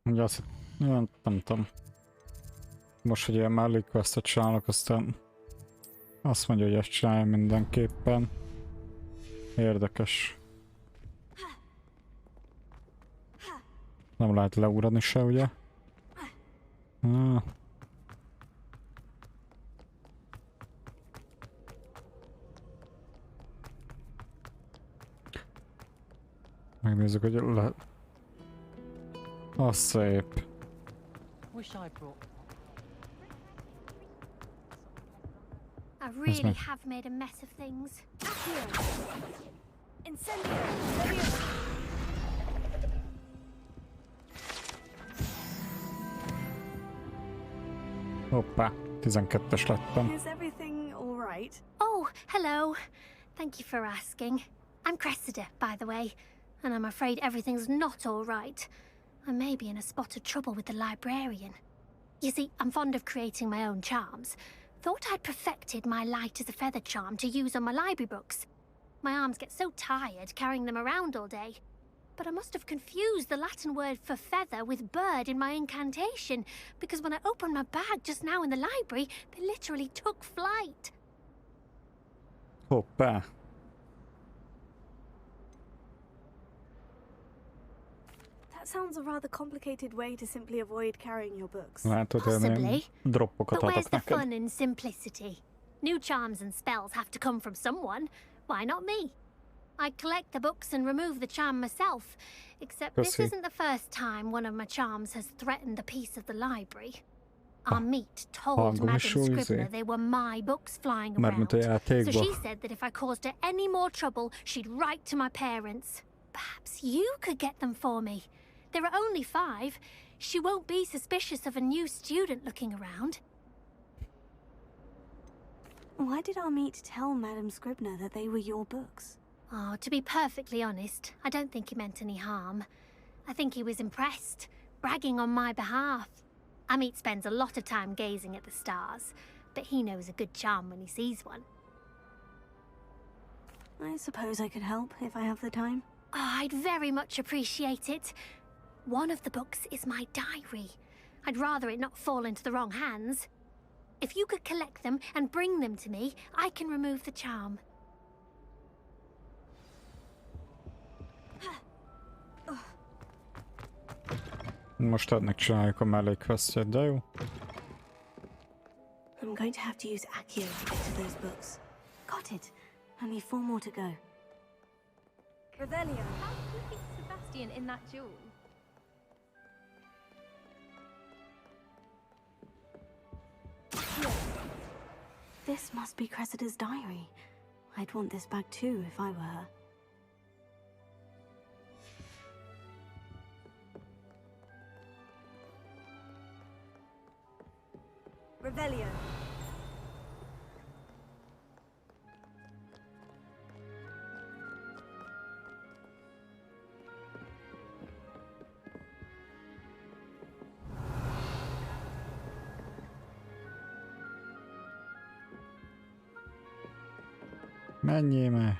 Ugye azt nem tudom. Most, hogy ilyen mellékquestet csinálok, aztán azt mondja, hogy ezt csinálja mindenképpen. Érdekes. Nem lehet leugrani se, ugye? Megnézzük, hogy lehet. Az szép. I really have made a mess of things. Incendio. Levioso. Hoppá, 12-es lettem. Is everything all right? Oh, hello. Thank you for asking. I'm Cressida, by the way, and I'm afraid everything's not all right. I may be in a spot of trouble with the librarian. You see, I'm fond of creating my own charms. Thought I'd perfected my light as a feather charm to use on my library books. My arms get so tired carrying them around all day. But I must have confused the Latin word for feather with bird in my incantation, because when I opened my bag just now in the library, they literally took flight. Hoppá. That sounds a rather complicated way to simply avoid carrying your books. Possibly. Droppokat But where's adok the neked. fun in simplicity? New charms and spells have to come from someone. Why not me? I collect the books and remove the charm myself. Except this Pussy. isn't the first time one of my charms has threatened the peace of the library. Our meet told Madame Scribner they were my books flying around. So she said that if I caused her any more trouble, she'd write to my parents. Perhaps you could get them for me. There are only 5. She won't be suspicious of a new student looking around. Why did our meet tell Madame Scribner that they were your books? Oh, to be perfectly honest, I don't think he meant any harm. I think he was impressed, bragging on my behalf. Amit spends a lot of time gazing at the stars, but he knows a good charm when he sees one. I suppose I could help if I have the time. Oh, I'd very much appreciate it. One of the books is my diary. I'd rather it not fall into the wrong hands. If you could collect them and bring them to me, I can remove the charm. Most ennek csináljuk a mellékquestet, de jó. I'm going to have to use Accio to get to those books. Got it. Only 4 more to go. Revelio. How do you beat Sebastian in that duel? This must be Cressida's diary. I'd want this back too if I were her. Revelio. Menjél már.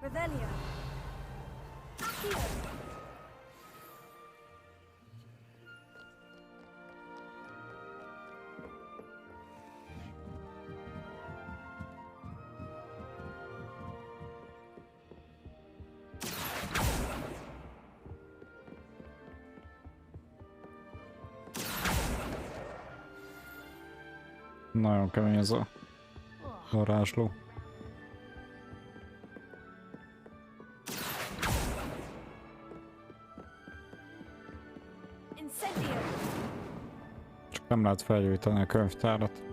Revelio. Accio. Nagyon kemény ez a varázsló. Csak nem lehet felgyújtani a könyvtárat.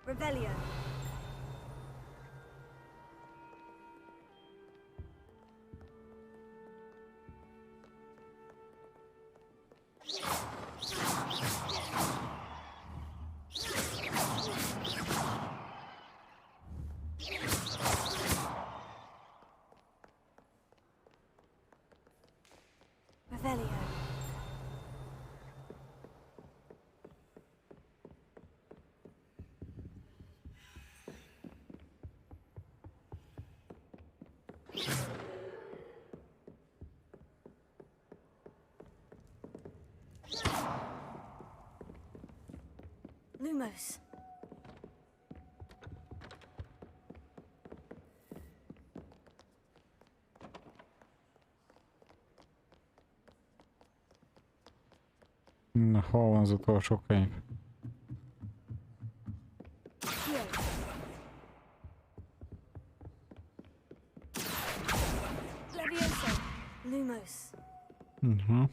Revelio. Revelio. Lumos. Na, hol van az utolsó könyv? Lumos. Mhm.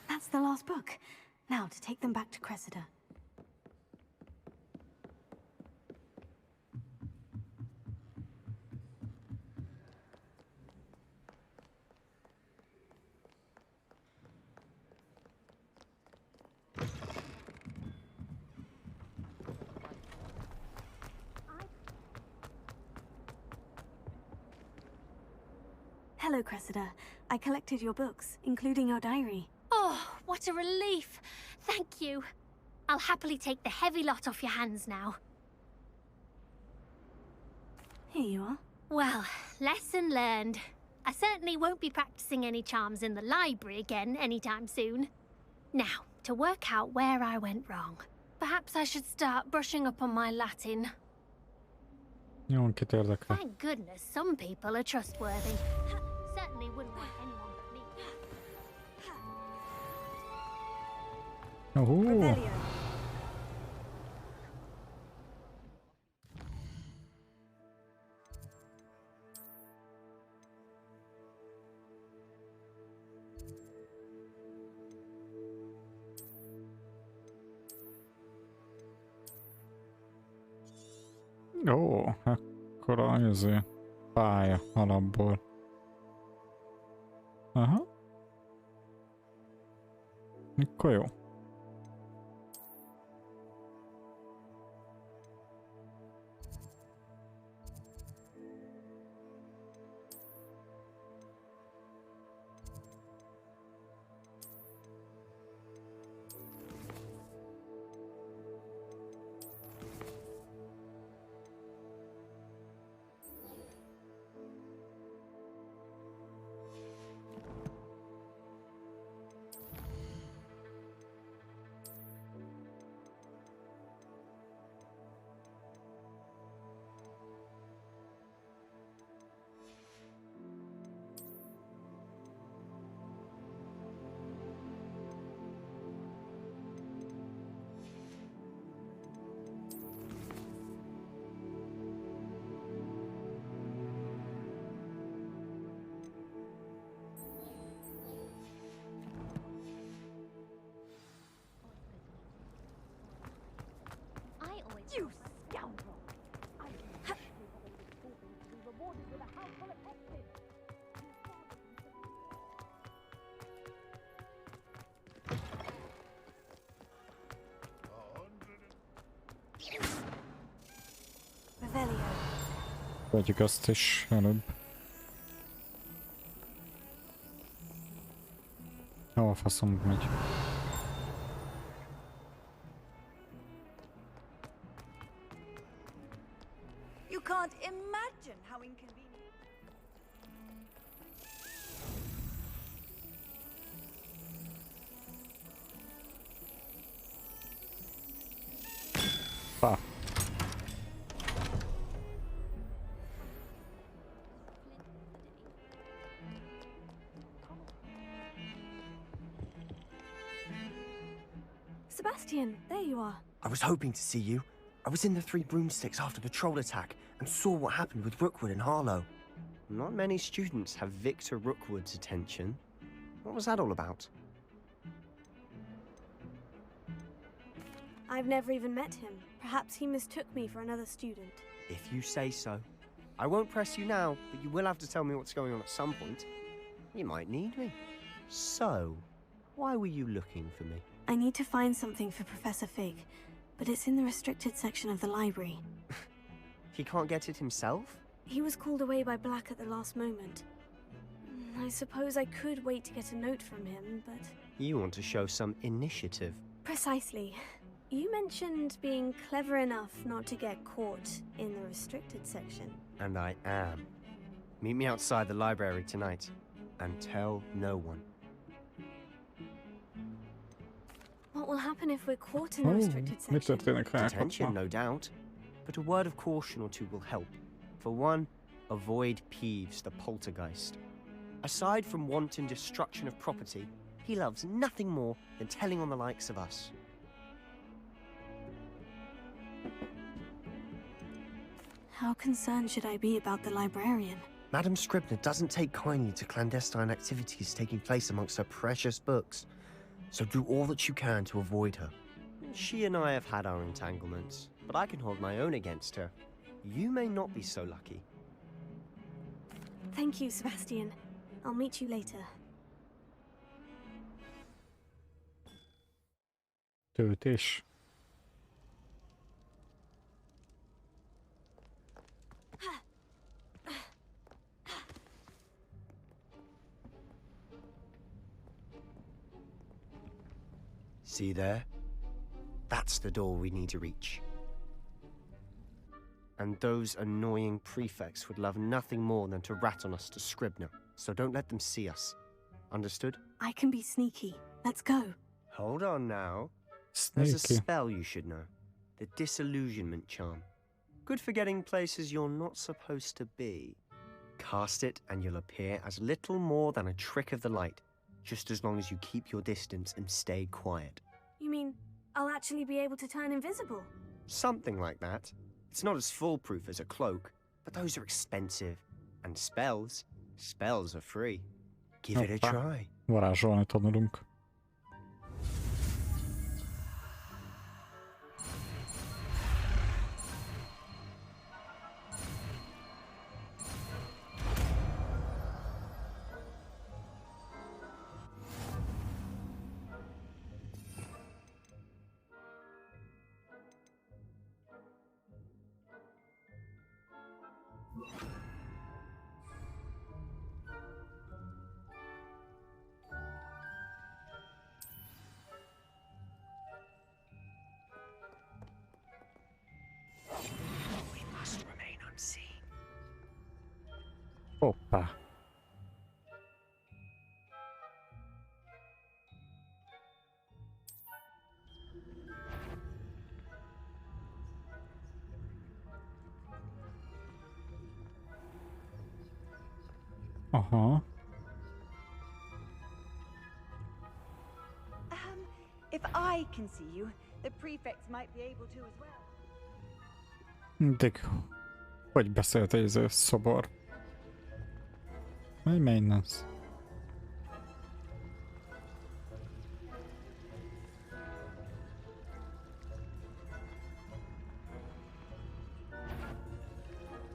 That's the last book. Now to take them back to Cressida. Hello, Cressida. I collected your books, including your diary. Oh, what a relief. Thank you. I'll happily take the heavy lot off your hands now. Here you are. Well, lesson learned. I certainly won't be practicing any charms in the library again anytime soon. Now, to work out where I went wrong. Perhaps I should start brushing up on my Latin. Jó, kit érdekel. Thank goodness some people are trustworthy. Certainly wouldn't want anyone but me. Revelio. Ó, ekkora pálya alapból. Aha. Mikor jó. You scoundrel! I be rewarded with a house full of exes. Vegyük azt is előbb. Hova faszom megy? You can't imagine how inconvenient. Pá. Sebastian, there you are. I was hoping to see you. I was in the Three Broomsticks after the troll attack and saw what happened with Rookwood and Harlow. Not many students have Victor Rookwood's attention. What was that all about? I've never even met him. Perhaps he mistook me for another student. If you say so. I won't press you now, but you will have to tell me what's going on at some point. You might need me. So, why were you looking for me? I need to find something for Professor Fig, but it's in the restricted section of the library. He can't get it himself? He was called away by Black at the last moment. I suppose I could wait to get a note from him, but... You want to show some initiative. Precisely. You mentioned being clever enough not to get caught in the restricted section. And I am. Meet me outside the library tonight, and tell no one. What will happen if we're caught in the restricted section? Detention, no doubt. But a word of caution or two will help. For one, avoid Peeves, the poltergeist. Aside from wanton destruction of property, he loves nothing more than telling on the likes of us. How concerned should I be about the librarian? Madame Scribner doesn't take kindly to clandestine activities taking place amongst her precious books. So do all that you can to avoid her. She and I have had our entanglements, but I can hold my own against her. You may not be so lucky. Thank you, Sebastian. I'll meet you later. Töltés. See there? That's the door we need to reach. And those annoying prefects would love nothing more than to rat on us to Scribner, so don't let them see us. Understood? I can be sneaky. Let's go. Hold on now. Sneaky. There's a spell you should know. The Disillusionment Charm. Good for getting places you're not supposed to be. Cast it and you'll appear as little more than a trick of the light, just as long as you keep your distance and stay quiet. You mean I'll actually be able to turn invisible? Something like that. It's not as foolproof as a cloak, but those are expensive. And spells are free. Give it a try. Varázsolni tanulunk. Hoppá. Aha. If I can see you, the prefects might be able to as well. Mindig. Hogy beszélt ez a szobor? My maintenance.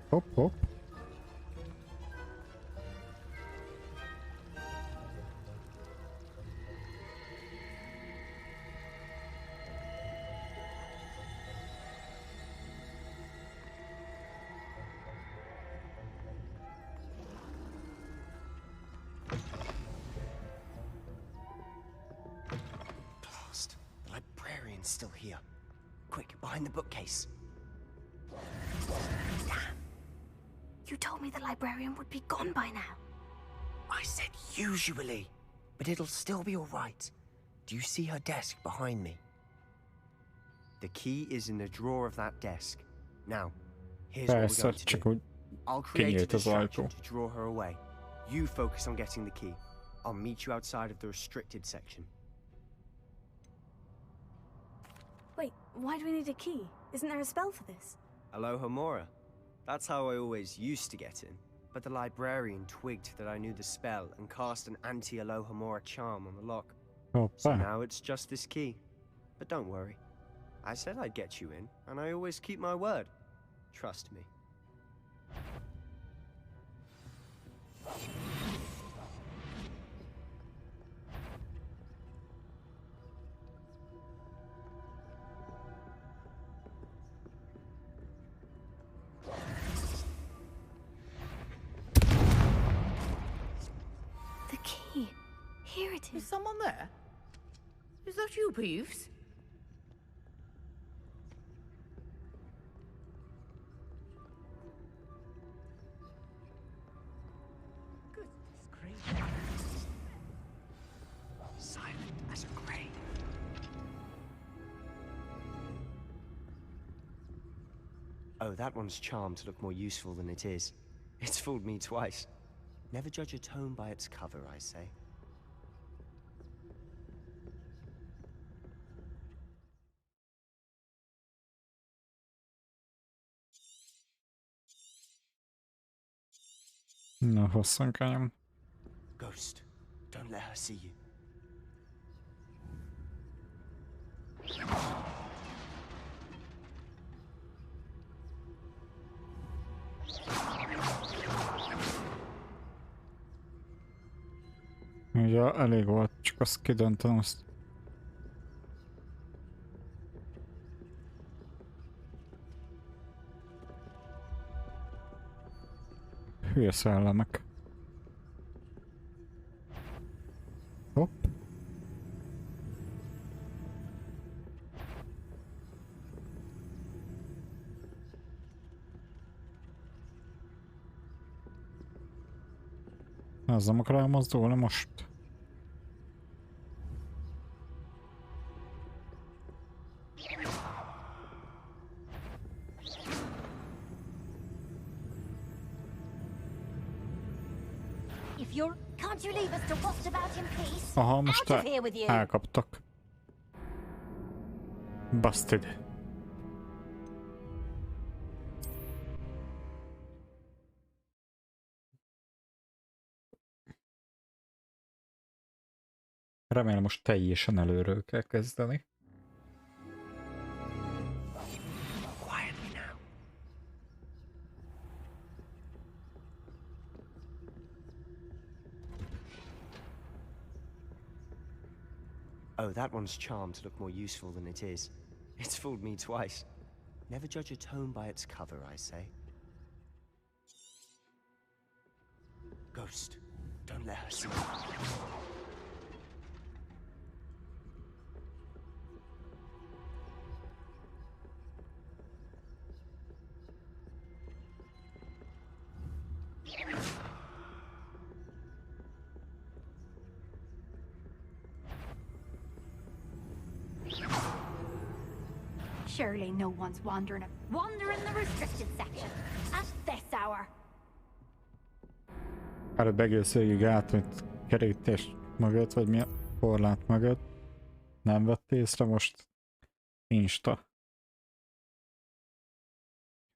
Hop, hop. librarian's still here. Quick, behind the bookcase. Damn. You told me the librarian would be gone by now. I said usually, but it'll still be all right. Do you see her desk behind me? The key is in the drawer of that desk. Now, here's what we're Persze, going to csak do. úgy I'll create a kinyílt az distraction ajtó. to draw her away. You focus on getting the key. I'll meet you outside of the restricted section. Wait, why do we need a key? Isn't there a spell for this? Alohomora. That's how I always used to get in. But the librarian twigged that I knew the spell and cast an anti-Alohomora charm on the lock. So Hoppá. now it's just this key. But don't worry. I said I'd get you in, and I always keep my word. Trust me. The key. Here it Is is. someone there? Is that you, Peeves? Goodness gracious. Silent as a grave. Oh, that one's charmed to look more useful than it is. It's fooled me twice. Never judge a tome by its cover, I say. Na, hosszankáljam. Ghost, don't let her see you. Ugye elég volt, csak azt kidöntöm azt. Hülye szellemek. Hopp. Ez nem akar elmozdulni most. If you're... Can't you leave us to waft about in peace? Aha, most Out of here with you! elkaptak. Busted. Remélem most teljesen előről kell kezdeni. Quietly now. Oh, that one's charmed to look more useful than it is. It's fooled me twice. Never judge a tome by its cover, I say. Ghost, don't let her see you. Surely no one's wandering the restricted section at this hour. Előbb egész végig átment kerítés mögött, vagy mi a korlát mögött. Nem vett észre, most insta.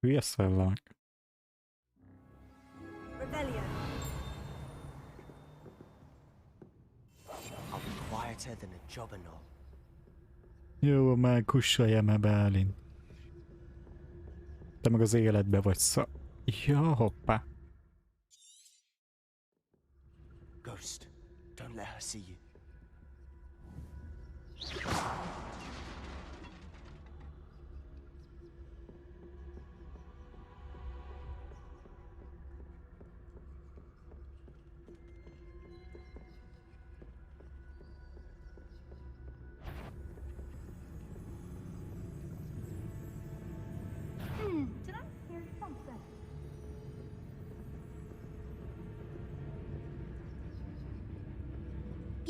Hülye szellemek. Rebellion. I'll be quieter than a jobberknoll. Jó, már kussoljam a Bálin. Te meg az életbe vagy Ja, hoppá. Ghost, don't let her see you.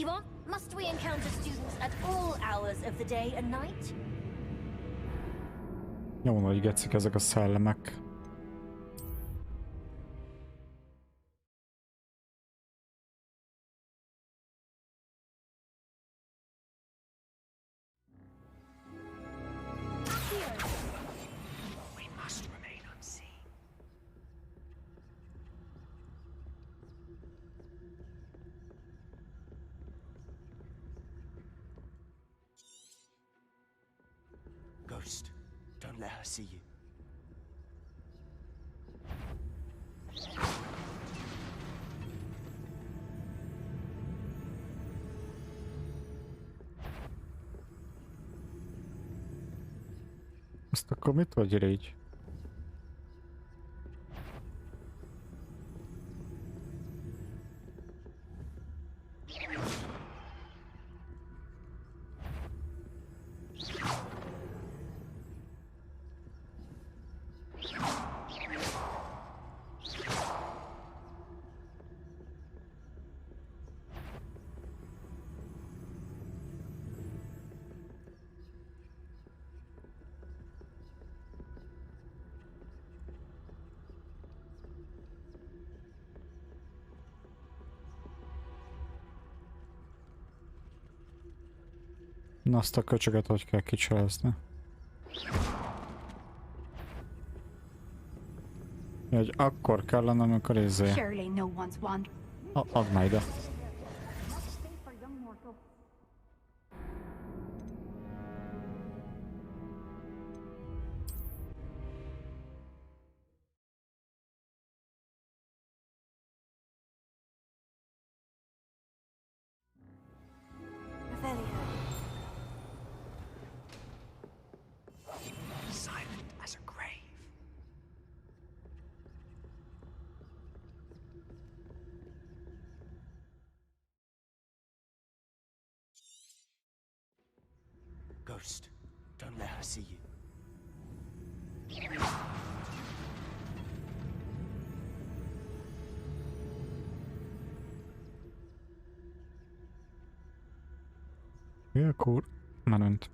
You want? Must we encounter students at all hours of the day and night? Jó nagy gecik ezek a szellemek. We must remain unseen. Ghost, don't let her see you. Azt akkor mit vagy így? Na azt a köcsöget hogy kell kicselezni? Hogy akkor kellene, amikor izé... Surely no one's wandering. Add már ide. Silent as a grave. Ghost, don't let her see you. Mi a kur... menünt.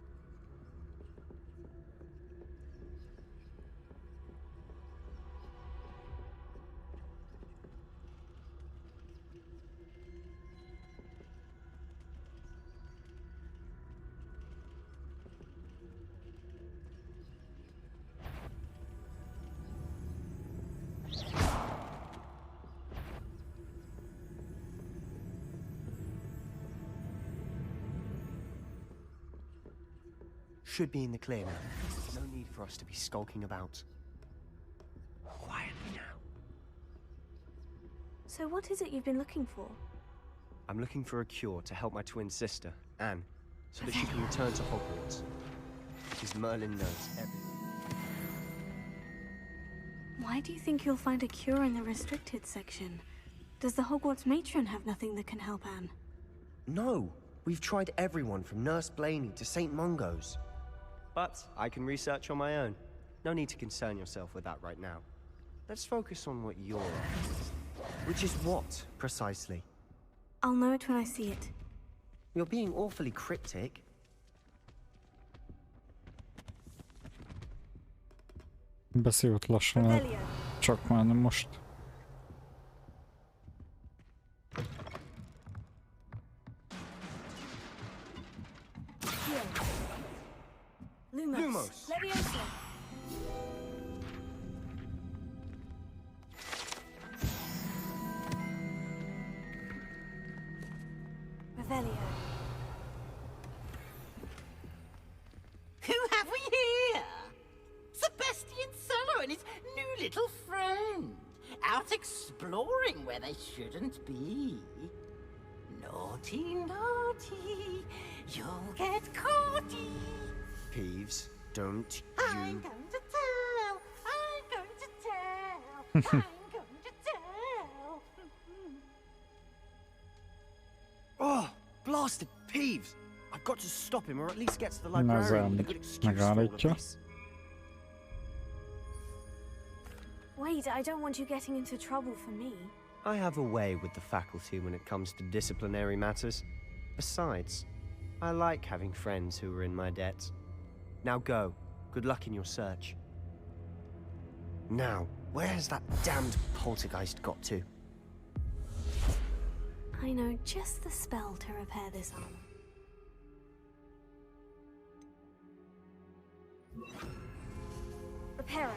Should be in the clear now. No need for us to be skulking about. Quietly now. So what is it you've been looking for? I'm looking for a cure to help my twin sister, Anne, so that she can return to Hogwarts. Because Merlin knows everything. Why do you think you'll find a cure in the restricted section? Does the Hogwarts matron have nothing that can help Anne? No! We've tried everyone from Nurse Blaney to St. Mungo's. But I can research on my own. No need to concern yourself with that right now. Let's focus on what you're after. Which is what, precisely? I'll know it when I see it. You're being awfully cryptic. Beszélt lassan, csak már nem most. Lumos. Leviosa. Revelio. Who have we here? Sebastian Cello and his new little friend. Out exploring where they shouldn't be. Naughty, naughty. You'll get caughty. Peeves, don't I'm you... going to tell. I'm going to tell. I'm going to tell. Oh, blasted Peeves! I've got to stop him, or at least get to the librarian with a good excuse for all of this. Wait, I don't want you getting into trouble for me. I have a way with the faculty when it comes to disciplinary matters. Besides, I like having friends who are in my debt. Now go. Good luck in your search. Now, where has that damned poltergeist got to? I know just the spell to repair this armor. Reparo.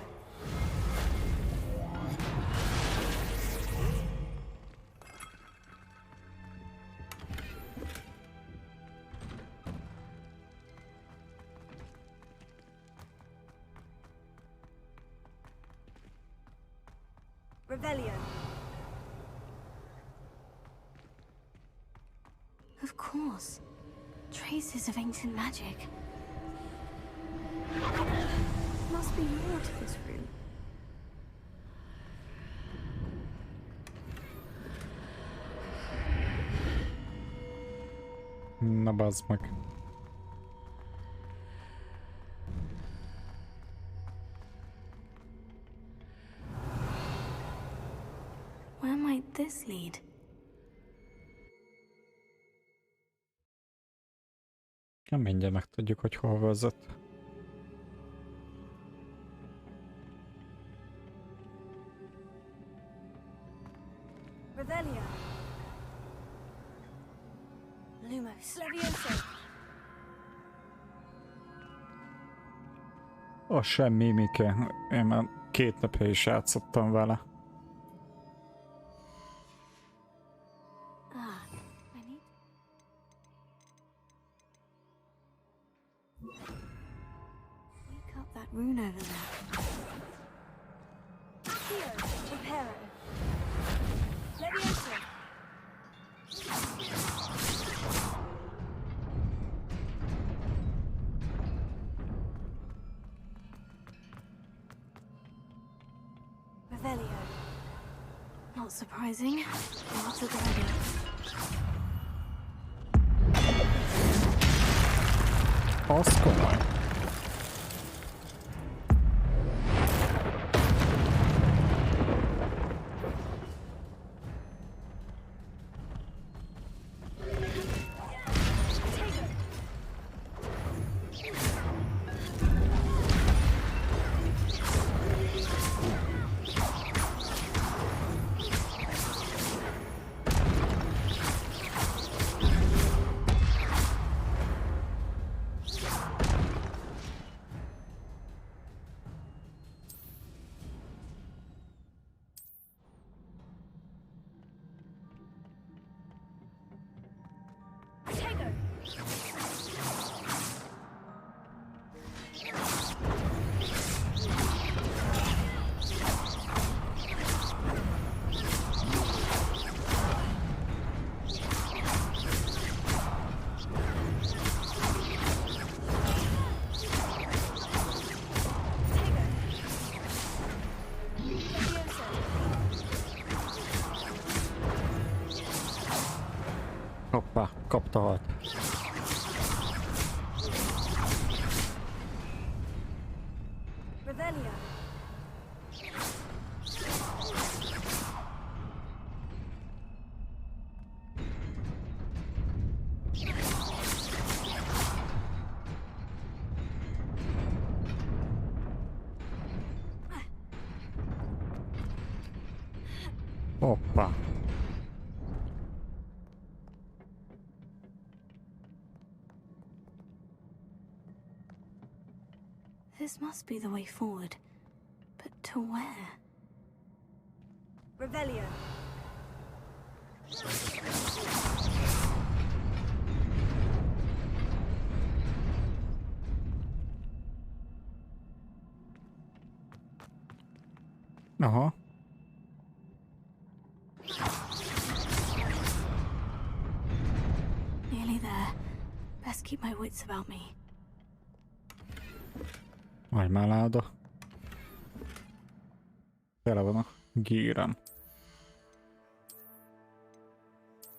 Revelio. Of course. Traces of ancient magic. Must be more to this room. Na bazd meg. Where might this lead? Nem mindjárt megtudjuk, hogy hol vezet. Revelio. Lumos. Levioso. A semmi, Mike. Én már 2 napja is játszottam vele. Wake up that rune over there. Accio. Reparo. Levioso. Revelio. Not surprising. Lots of dragon. Az komoly. Hoppá, kapta hat. Revelio. Hoppá. This must be the way forward. But to where? Revelio. Aha. Nearly there. Best keep my wits about me. Agymáláda. Tele van a gírem.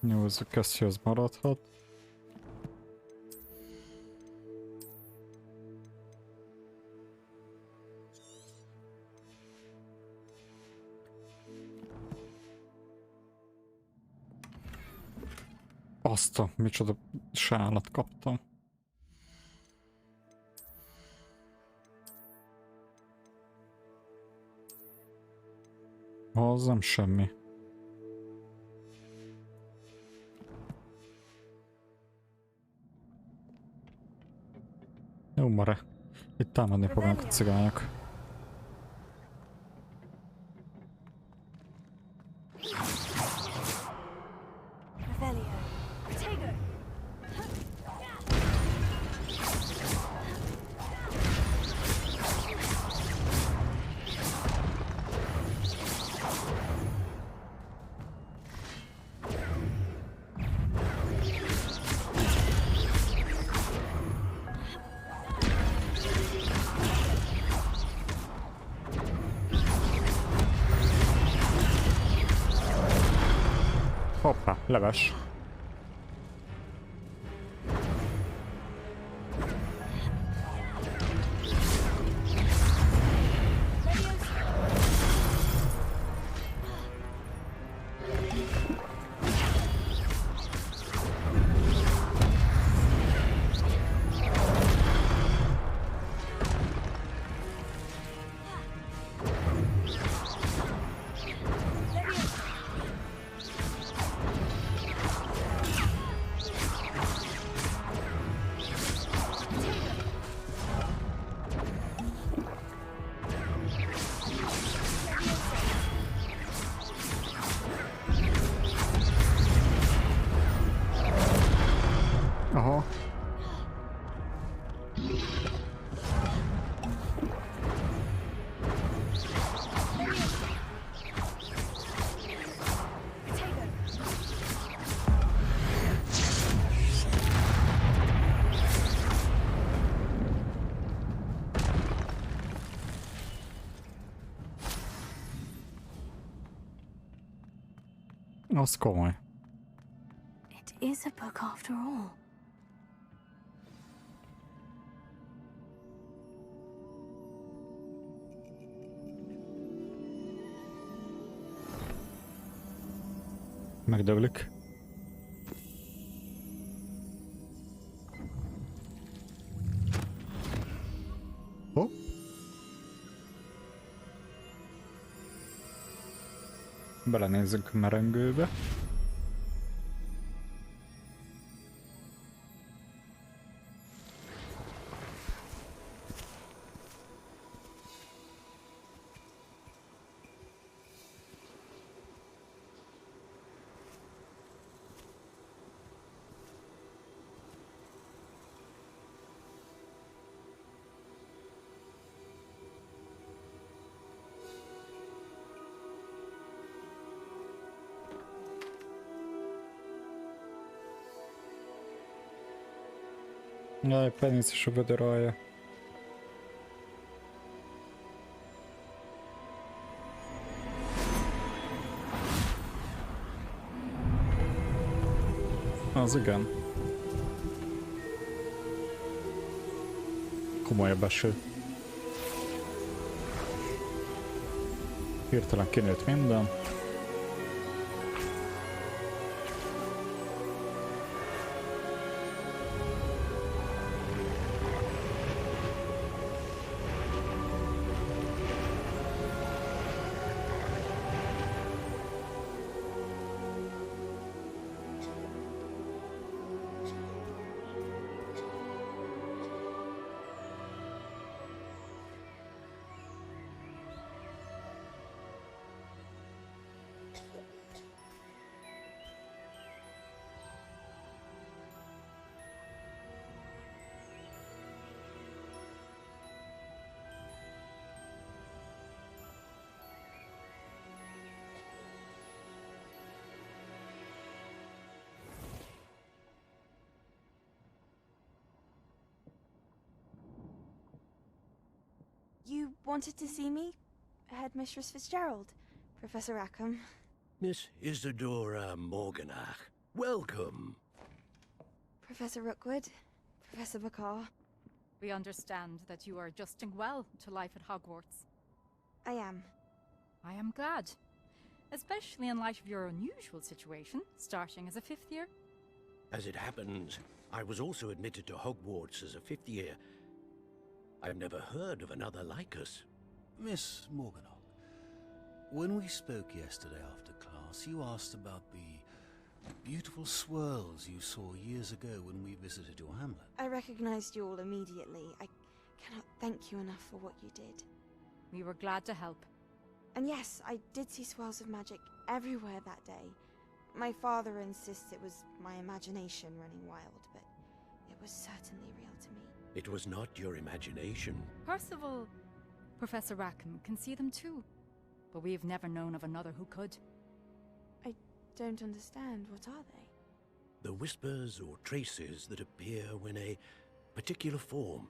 Nyúzzuk ezt, hogy az maradhat. Azt a micsoda sálat kaptam. Az nem semmi. Jó mare. Itt támadni fognak a cigányok. Hoppá, leves. Aha. Az komoly. It is a book after all. Megdöglik. Hopp. Belenézzünk a merengőbe. Jaj, penész is a vödör alja. Az igen. Komolyabb eső. Hirtelen kinőtt minden. You wanted to see me? Headmistress Fitzgerald, Professor Rackham. Miss Isadora Morganach, welcome. Professor Rookwood, Professor Bakar. We understand that you are adjusting well to life at Hogwarts. I am. I am glad. Especially in light of your unusual situation, starting as a 5th year. As it happens, I was also admitted to Hogwarts as a fifth year. I've never heard of another like us. Miss Morganach, when we spoke yesterday after class, you asked about the beautiful swirls you saw years ago when we visited your hamlet. I recognized you all immediately. I cannot thank you enough for what you did. We were glad to help. And yes, I did see swirls of magic everywhere that day. My father insists it was my imagination running wild, but it was certainly real to me. It was not your imagination. Percival, Professor Rackham can see them too. But we've never known of another who could. I don't understand. What are they? The whispers or traces that appear when a particular form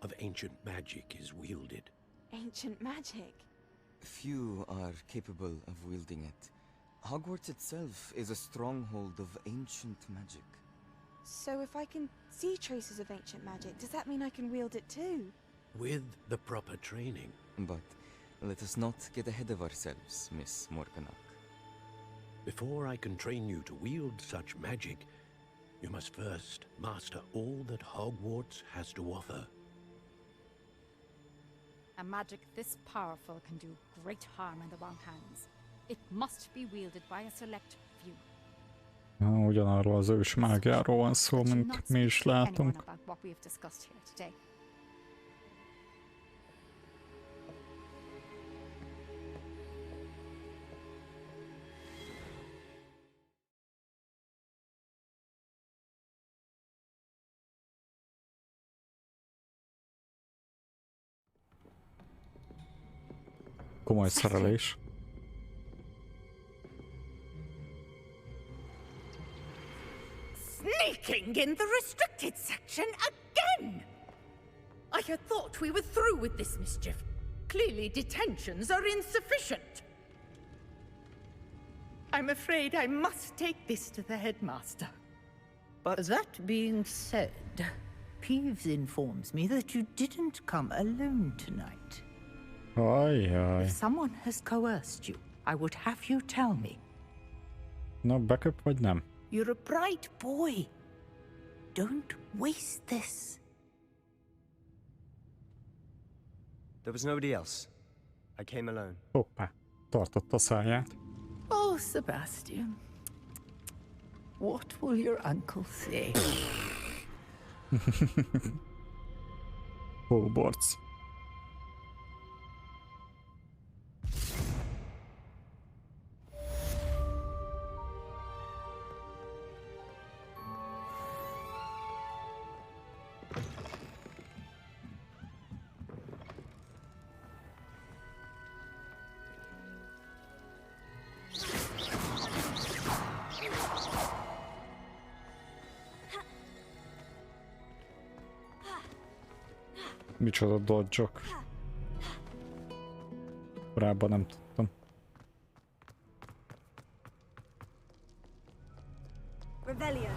of ancient magic is wielded. Ancient magic? Few are capable of wielding it. Hogwarts itself is a stronghold of ancient magic. So if I can see traces of ancient magic, does that mean I can wield it too? With the proper training. But let us not get ahead of ourselves, Miss Morganach. Before I can train you to wield such magic, you must first master all that Hogwarts has to offer. A magic this powerful can do great harm in the wrong hands. It must be wielded by a select few. Ugyanarról az ős mágiáról van szó, mint mi is látunk. About what we've discussed here today. Komoly szerelés. Sneaking in the restricted section again! I had thought we were through with this mischief. Clearly detentions are insufficient. I'm afraid I must take this to the headmaster. But that being said, Peeves informs me that you didn't come alone tonight. If someone has coerced you, I would have you tell me. Na, beköp vagy nem? You're a bright boy. Don't waste this. There was nobody else. I came alone. Hoppá, tartotta a száját. Oh, Sebastian. What will your uncle say? Hogwarts. Micsoda dodge-ok. Korábban nem tudtam. Revelio.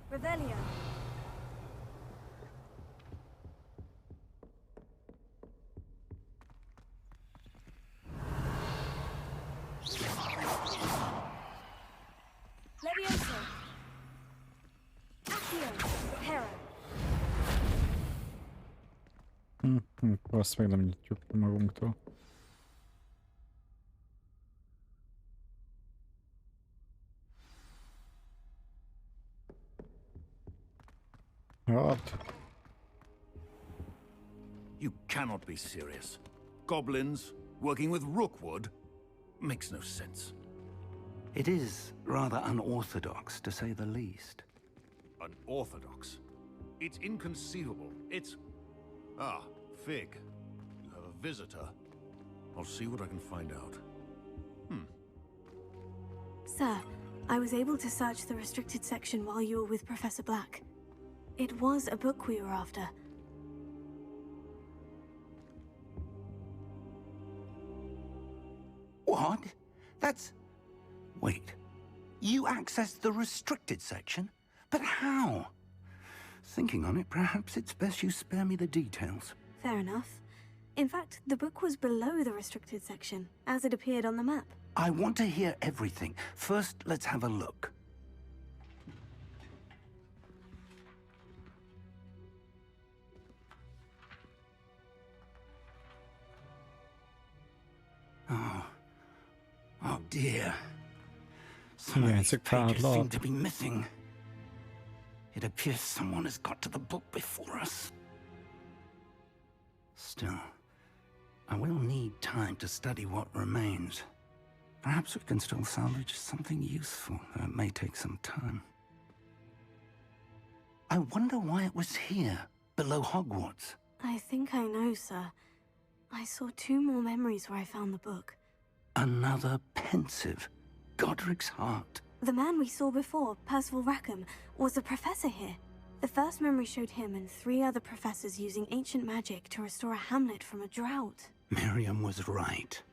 Revelio. Levioso. Accio. Reparo. Azt még nem nyitjuk ki magunktól. What? You cannot be serious. Goblins working with Rookwood makes no sense. It is rather unorthodox, to say the least. Unorthodox? It's inconceivable. It's... Ah, Fig. You have a visitor. I'll see what I can find out. Sir, I was able to search the restricted section while you were with Professor Black. It was a book we were after. What? That's... Wait. You accessed the restricted section? But how? Thinking on it, perhaps it's best you spare me the details. Fair enough. In fact, the book was below the restricted section, as it appeared on the map. I want to hear everything. First, let's have a look. Oh dear. Some of these pages seem to be missing. It appears someone has got to the book before us. Still, I will need time to study what remains. Perhaps we can still salvage something useful, though it may take some time. I wonder why it was here, below Hogwarts. I think I know, sir. I saw 2 more memories where I found the book. Another pensive. Godric's heart. The man we saw before, Percival Rackham, was a professor here. The first memory showed him and 3 other professors using ancient magic to restore a hamlet from a drought. Miriam was right.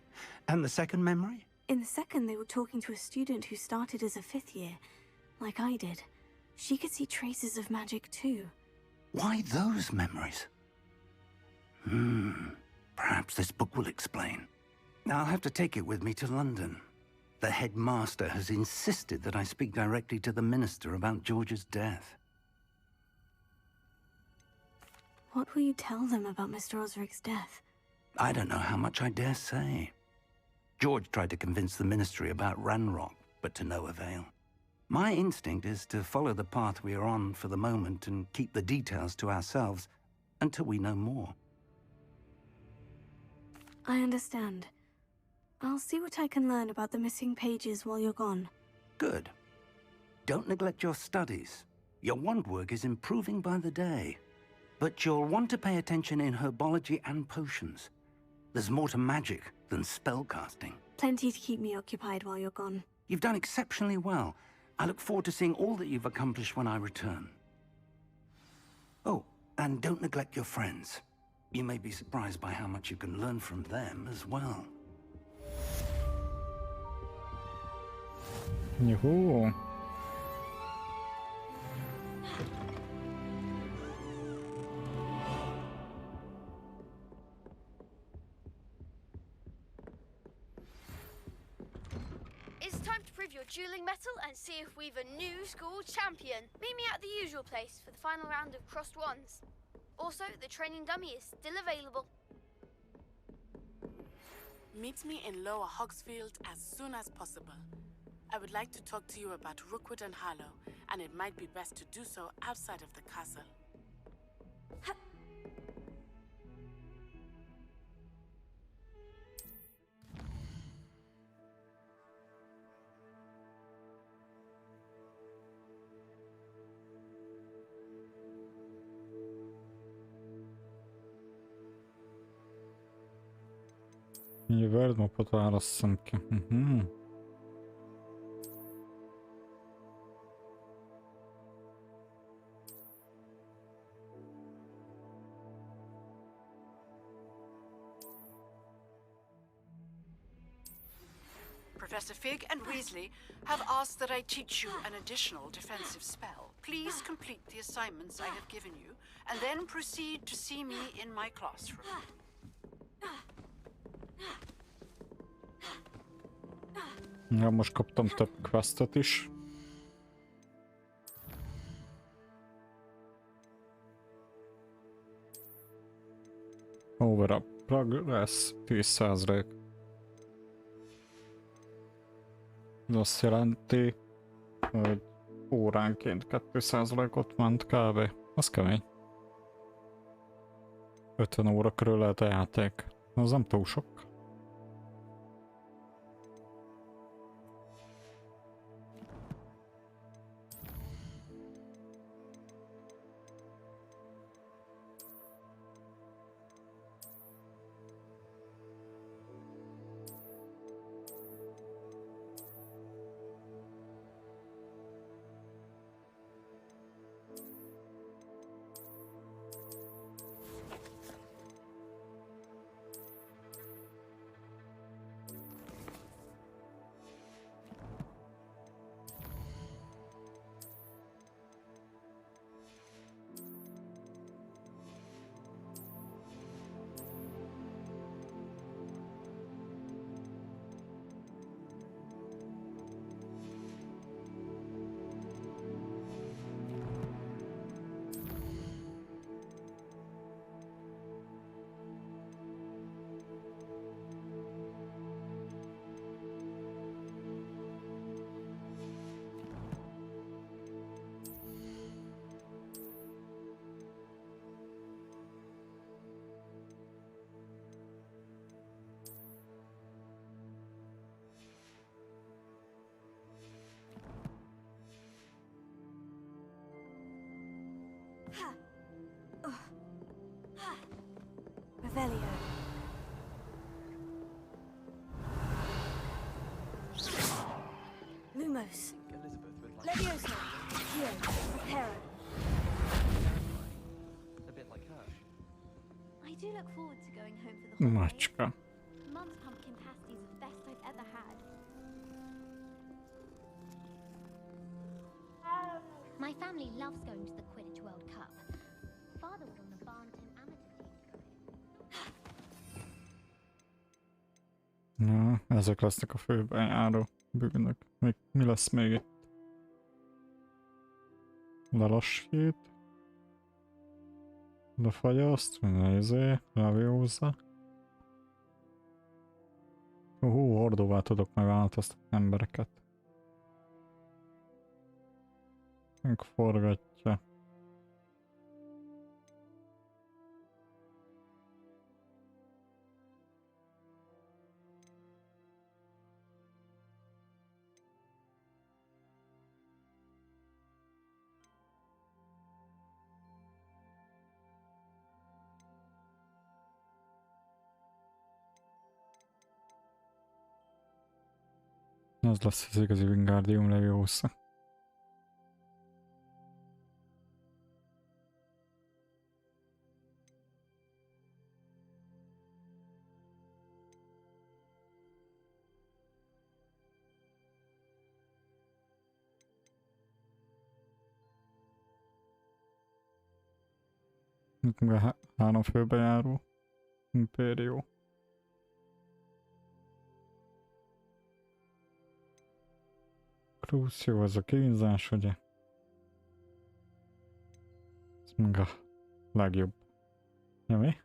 And the second memory? In the second, they were talking to a student who started as a 5th year, like I did. She could see traces of magic too. Why those memories? Perhaps this book will explain. I'll have to take it with me to London. The headmaster has insisted that I speak directly to the minister about George's death. What will you tell them about Mr. Osric's death? I don't know how much I dare say. George tried to convince the ministry about Ranrock, but to no avail. My instinct is to follow the path we are on for the moment and keep the details to ourselves until we know more. I understand. I'll see what I can learn about the missing pages while you're gone. Good. Don't neglect your studies. Your wand work is improving by the day. But you'll want to pay attention in herbology and potions. There's more to magic than spellcasting. Plenty to keep me occupied while you're gone. You've done exceptionally well. I look forward to seeing all that you've accomplished when I return. Oh, and don't neglect your friends. You may be surprised by how much you can learn from them as well. Juhu. It's time to prove your dueling mettle and see if we've a new school champion. Meet me at the usual place for the final round of crossed wands. Also, the training dummy is still available. Meet me in Lower Hogsfield as soon as possible. I would like to talk to you about Rookwood and Harlow, and it might be best to do so outside of the castle. Верно, потварасынки. Professor Fig and Weasley have asked that I teach you an additional defensive spell. Please complete the assignments I have given you, and then proceed to see me in my classroom. Ja, most kaptam több questet is. Over a progress 10%. Ez azt jelenti, hogy óránként 2%-ot ment kb. Az kemény. 50 óra körül lehet a játék. Az nem túl sok. Revelio. Lumos. Leviosa. Here. Prepara. A bit like her. I do look forward to going home for the holidays. Macska. Mum's pumpkin pasties are the best I've ever had. My family loves going to the Quidditch World Cup. Father was on the Barnton amateur team. Ja, ezek lesznek a főben járó bűnök. Mi lesz még itt? Lelassít. Lefagyaszt, Leviosa. Hordóvá tudok megváltoztatni embereket. Forgatja. Ez lesz az igazi Wingardium Leviosa. Itt meg 3 főbe járó Impérió. Crucio, ez a kínzás, ugye? Ez meg a legjobb. Ja, mi?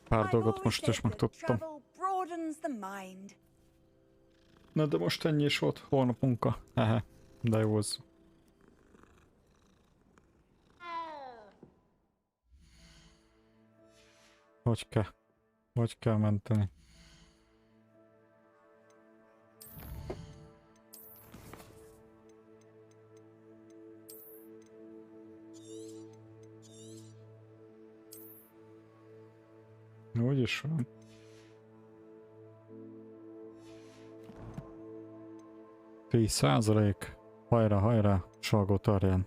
Pár dolgot most is megtudtam. Na de most ennyi is volt, holnap munka. De jó az. Hogy kell menteni? Úgyis van. %. Hajrá, hajrá, Salgó Tarján.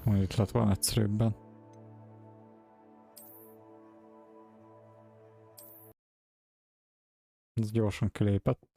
Majd itt lett volna egyszerűbben. Ez gyorsan kilépett.